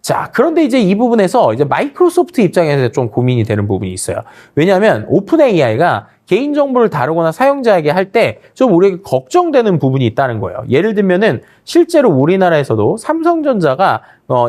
자, 그런데 이제 이 부분에서 이제 마이크로소프트 입장에서 좀 고민이 되는 부분이 있어요. 왜냐하면 오픈 AI가 개인정보를 다루거나 사용자에게 할 때 좀 우리에게 걱정되는 부분이 있다는 거예요. 예를 들면은 실제로 우리나라에서도 삼성전자가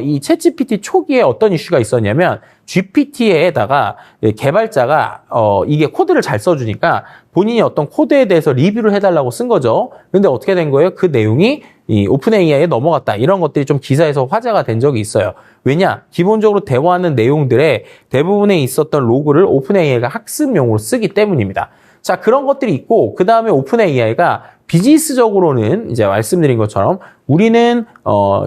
이 챗GPT 초기에 어떤 이슈가 있었냐면 GPT에다가 개발자가 이게 코드를 잘 써주니까 본인이 어떤 코드에 대해서 리뷰를 해달라고 쓴 거죠. 근데 어떻게 된 거예요? 그 내용이 이 오픈 AI에 넘어갔다. 이런 것들이 좀 기사에서 화제가 된 적이 있어요. 왜냐? 기본적으로 대화하는 내용들의 대부분에 있었던 로그를 오픈 AI가 학습용으로 쓰기 때문입니다. 자, 그런 것들이 있고 그 다음에 오픈 AI가 비즈니스적으로는 이제 말씀드린 것처럼 우리는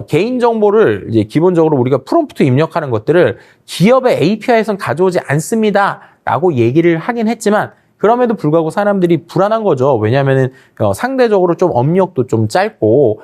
개인 정보를 이제 기본적으로 우리가 프롬프트 입력하는 것들을 기업의 API에선 가져오지 않습니다라고 얘기를 하긴 했지만 그럼에도 불구하고 사람들이 불안한 거죠. 왜냐하면은 상대적으로 좀 업력도 좀 짧고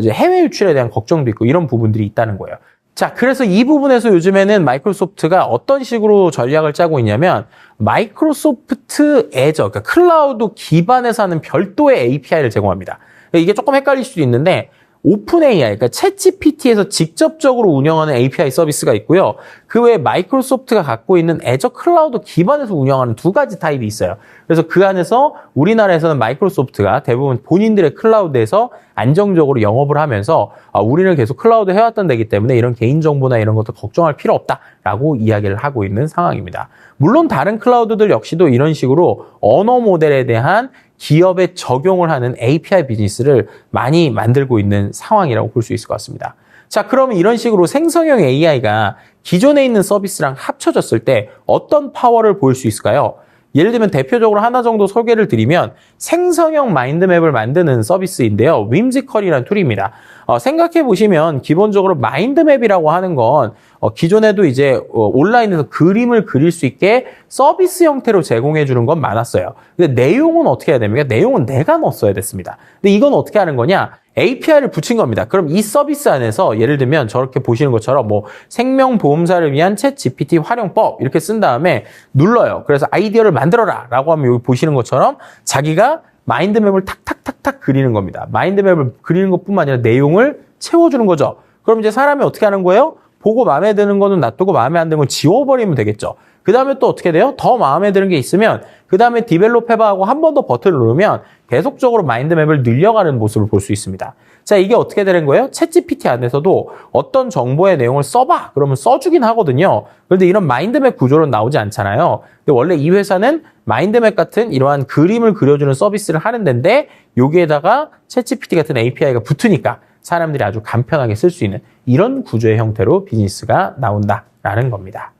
이제 해외 유출에 대한 걱정도 있고 이런 부분들이 있다는 거예요. 자, 그래서 이 부분에서 요즘에는 마이크로소프트가 어떤 식으로 전략을 짜고 있냐면 마이크로소프트 애저, 그러니까 클라우드 기반에서 하는 별도의 API를 제공합니다. 이게 조금 헷갈릴 수도 있는데 오픈 AI, 그러니까 챗GPT에서 직접적으로 운영하는 API 서비스가 있고요. 그 외에 마이크로소프트가 갖고 있는 애저 클라우드 기반에서 운영하는 두 가지 타입이 있어요. 그래서 그 안에서 우리나라에서는 마이크로소프트가 대부분 본인들의 클라우드에서 안정적으로 영업을 하면서 우리는 계속 클라우드 해왔던 데기 때문에 이런 개인정보나 이런 것도 걱정할 필요 없다라고 이야기를 하고 있는 상황입니다. 물론 다른 클라우드들 역시도 이런 식으로 언어 모델에 대한 기업에 적용을 하는 API 비즈니스를 많이 만들고 있는 상황이라고 볼 수 있을 것 같습니다. 자, 그러면 이런 식으로 생성형 AI가 기존에 있는 서비스랑 합쳐졌을 때 어떤 파워를 보일 수 있을까요? 예를 들면 대표적으로 하나 정도 소개를 드리면 생성형 마인드맵을 만드는 서비스인데요. 윈지컬이라는 툴입니다. 생각해 보시면 기본적으로 마인드맵이라고 하는 건 기존에도 이제 온라인에서 그림을 그릴 수 있게 서비스 형태로 제공해 주는 건 많았어요. 근데 내용은 어떻게 해야 됩니까? 내용은 내가 넣었어야 됐습니다. 근데 이건 어떻게 하는 거냐? API를 붙인 겁니다. 그럼 이 서비스 안에서 예를 들면 저렇게 보시는 것처럼 뭐 생명보험사를 위한 챗 GPT 활용법 이렇게 쓴 다음에 눌러요. 그래서 아이디어를 만들어라 라고 하면 여기 보시는 것처럼 자기가 마인드맵을 탁탁탁탁 그리는 겁니다. 마인드맵을 그리는 것뿐만 아니라 내용을 채워주는 거죠. 그럼 이제 사람이 어떻게 하는 거예요? 보고 마음에 드는 거는 놔두고 마음에 안 드는 건 지워버리면 되겠죠. 그 다음에 또 어떻게 돼요? 더 마음에 드는 게 있으면 그 다음에 디벨롭 해봐 하고 한 번 더 버튼을 누르면 계속적으로 마인드맵을 늘려가는 모습을 볼 수 있습니다. 자, 이게 어떻게 되는 거예요? 챗GPT 안에서도 어떤 정보의 내용을 써봐 그러면 써주긴 하거든요. 그런데 이런 마인드맵 구조로는 나오지 않잖아요. 근데 원래 이 회사는 마인드맵 같은 이러한 그림을 그려주는 서비스를 하는 데인데 여기에다가 챗GPT 같은 API가 붙으니까 사람들이 아주 간편하게 쓸 수 있는 이런 구조의 형태로 비즈니스가 나온다라는 겁니다.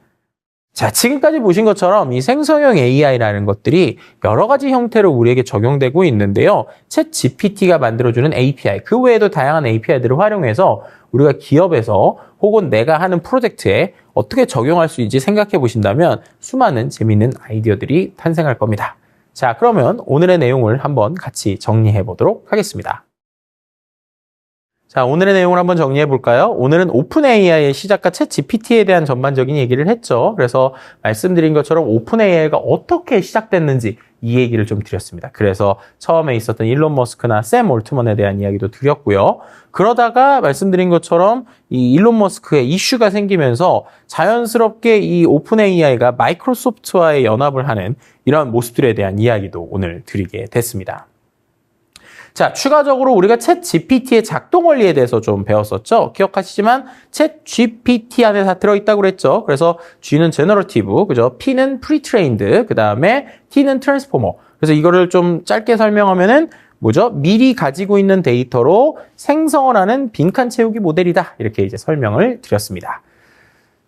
자, 지금까지 보신 것처럼 이 생성형 AI라는 것들이 여러 가지 형태로 우리에게 적용되고 있는데요. 챗 GPT가 만들어주는 API, 그 외에도 다양한 API들을 활용해서 우리가 기업에서 혹은 내가 하는 프로젝트에 어떻게 적용할 수 있는지 생각해 보신다면 수많은 재미있는 아이디어들이 탄생할 겁니다. 자, 그러면 오늘의 내용을 한번 같이 정리해 보도록 하겠습니다. 자, 오늘의 내용을 한번 정리해 볼까요? 오늘은 오픈 AI의 시작과 챗 GPT에 대한 전반적인 얘기를 했죠. 그래서 말씀드린 것처럼 오픈 AI가 어떻게 시작됐는지 이 얘기를 좀 드렸습니다. 그래서 처음에 있었던 일론 머스크나 샘 올트먼에 대한 이야기도 드렸고요. 그러다가 말씀드린 것처럼 이 일론 머스크의 이슈가 생기면서 자연스럽게 이 오픈 AI가 마이크로소프트와의 연합을 하는 이러한 모습들에 대한 이야기도 오늘 드리게 됐습니다. 자, 추가적으로 우리가 챗 GPT의 작동 원리에 대해서 좀 배웠었죠. 기억하시지만 챗 GPT 안에 다 들어있다고 그랬죠. 그래서 G는 제너러티브, 그죠? P는 프리트레인드, 그 다음에 T는 트랜스포머. 그래서 이거를 좀 짧게 설명하면은 뭐죠? 미리 가지고 있는 데이터로 생성을 하는 빈칸 채우기 모델이다. 이렇게 이제 설명을 드렸습니다.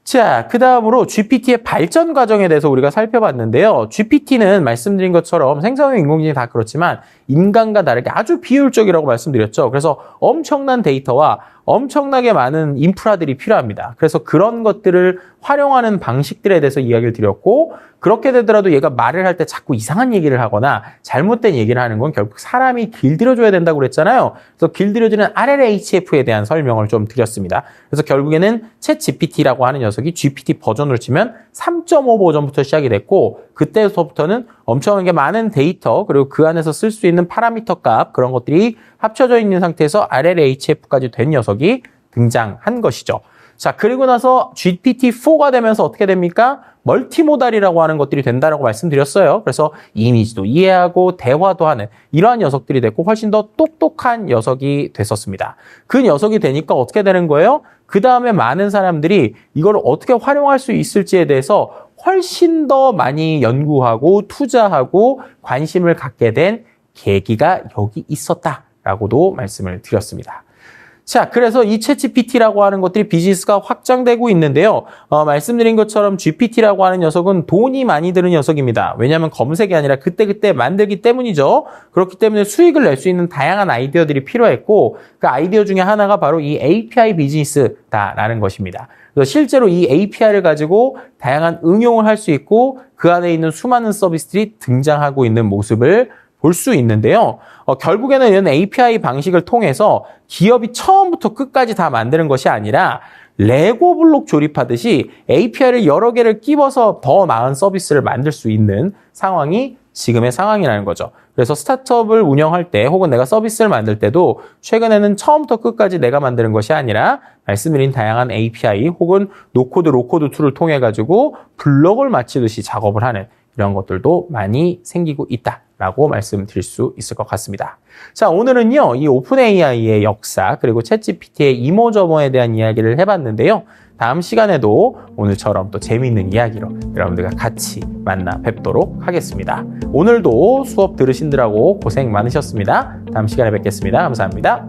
자, 그 다음으로 GPT의 발전 과정에 대해서 우리가 살펴봤는데요. GPT는 말씀드린 것처럼 생성형 인공지능이 다 그렇지만 인간과 다르게 아주 비효율적이라고 말씀드렸죠. 그래서 엄청난 데이터와 엄청나게 많은 인프라들이 필요합니다. 그래서 그런 것들을 활용하는 방식들에 대해서 이야기를 드렸고, 그렇게 되더라도 얘가 말을 할 때 자꾸 이상한 얘기를 하거나 잘못된 얘기를 하는 건 결국 사람이 길들여줘야 된다고 그랬잖아요. 그래서 길들여주는 RLHF에 대한 설명을 좀 드렸습니다. 그래서 결국에는 챗 GPT라고 하는 녀석이 GPT 버전으로 치면 3.5 버전부터 시작이 됐고, 그때부터는 엄청나게 많은 데이터, 그리고 그 안에서 쓸 수 있는 파라미터 값, 그런 것들이 합쳐져 있는 상태에서 RLHF까지 된 녀석이 등장한 것이죠. 자, 그리고 나서 GPT-4가 되면서 어떻게 됩니까? 멀티모달이라고 하는 것들이 된다라고 말씀드렸어요. 그래서 이미지도 이해하고 대화도 하는 이러한 녀석들이 됐고 훨씬 더 똑똑한 녀석이 됐었습니다. 그 녀석이 되니까 어떻게 되는 거예요? 그 다음에 많은 사람들이 이걸 어떻게 활용할 수 있을지에 대해서 훨씬 더 많이 연구하고 투자하고 관심을 갖게 된 계기가 여기 있었다라고도 말씀을 드렸습니다. 자, 그래서 이 챗GPT라고 하는 것들이 비즈니스가 확장되고 있는데요. 말씀드린 것처럼 GPT라고 하는 녀석은 돈이 많이 드는 녀석입니다. 왜냐하면 검색이 아니라 그때그때 만들기 때문이죠. 그렇기 때문에 수익을 낼 수 있는 다양한 아이디어들이 필요했고, 그 아이디어 중에 하나가 바로 이 API 비즈니스다라는 것입니다. 그래서 실제로 이 API를 가지고 다양한 응용을 할 수 있고 그 안에 있는 수많은 서비스들이 등장하고 있는 모습을 볼 수 있는데요. 결국에는 이런 API 방식을 통해서 기업이 처음부터 끝까지 다 만드는 것이 아니라 레고 블록 조립하듯이 API를 여러 개를 끼워서 더 나은 서비스를 만들 수 있는 상황이 지금의 상황이라는 거죠. 그래서 스타트업을 운영할 때 혹은 내가 서비스를 만들 때도 최근에는 처음부터 끝까지 내가 만드는 것이 아니라 말씀드린 다양한 API 혹은 노코드, 로코드 툴을 통해 가지고 블록을 맞추듯이 작업을 하는 이런 것들도 많이 생기고 있다라고 말씀드릴 수 있을 것 같습니다. 자, 오늘은요, 이 오픈 AI의 역사 그리고 챗GPT의 이모저모에 대한 이야기를 해봤는데요. 다음 시간에도 오늘처럼 또 재미있는 이야기로 여러분들과 같이 만나 뵙도록 하겠습니다. 오늘도 수업 들으신다고 고생 많으셨습니다. 다음 시간에 뵙겠습니다. 감사합니다.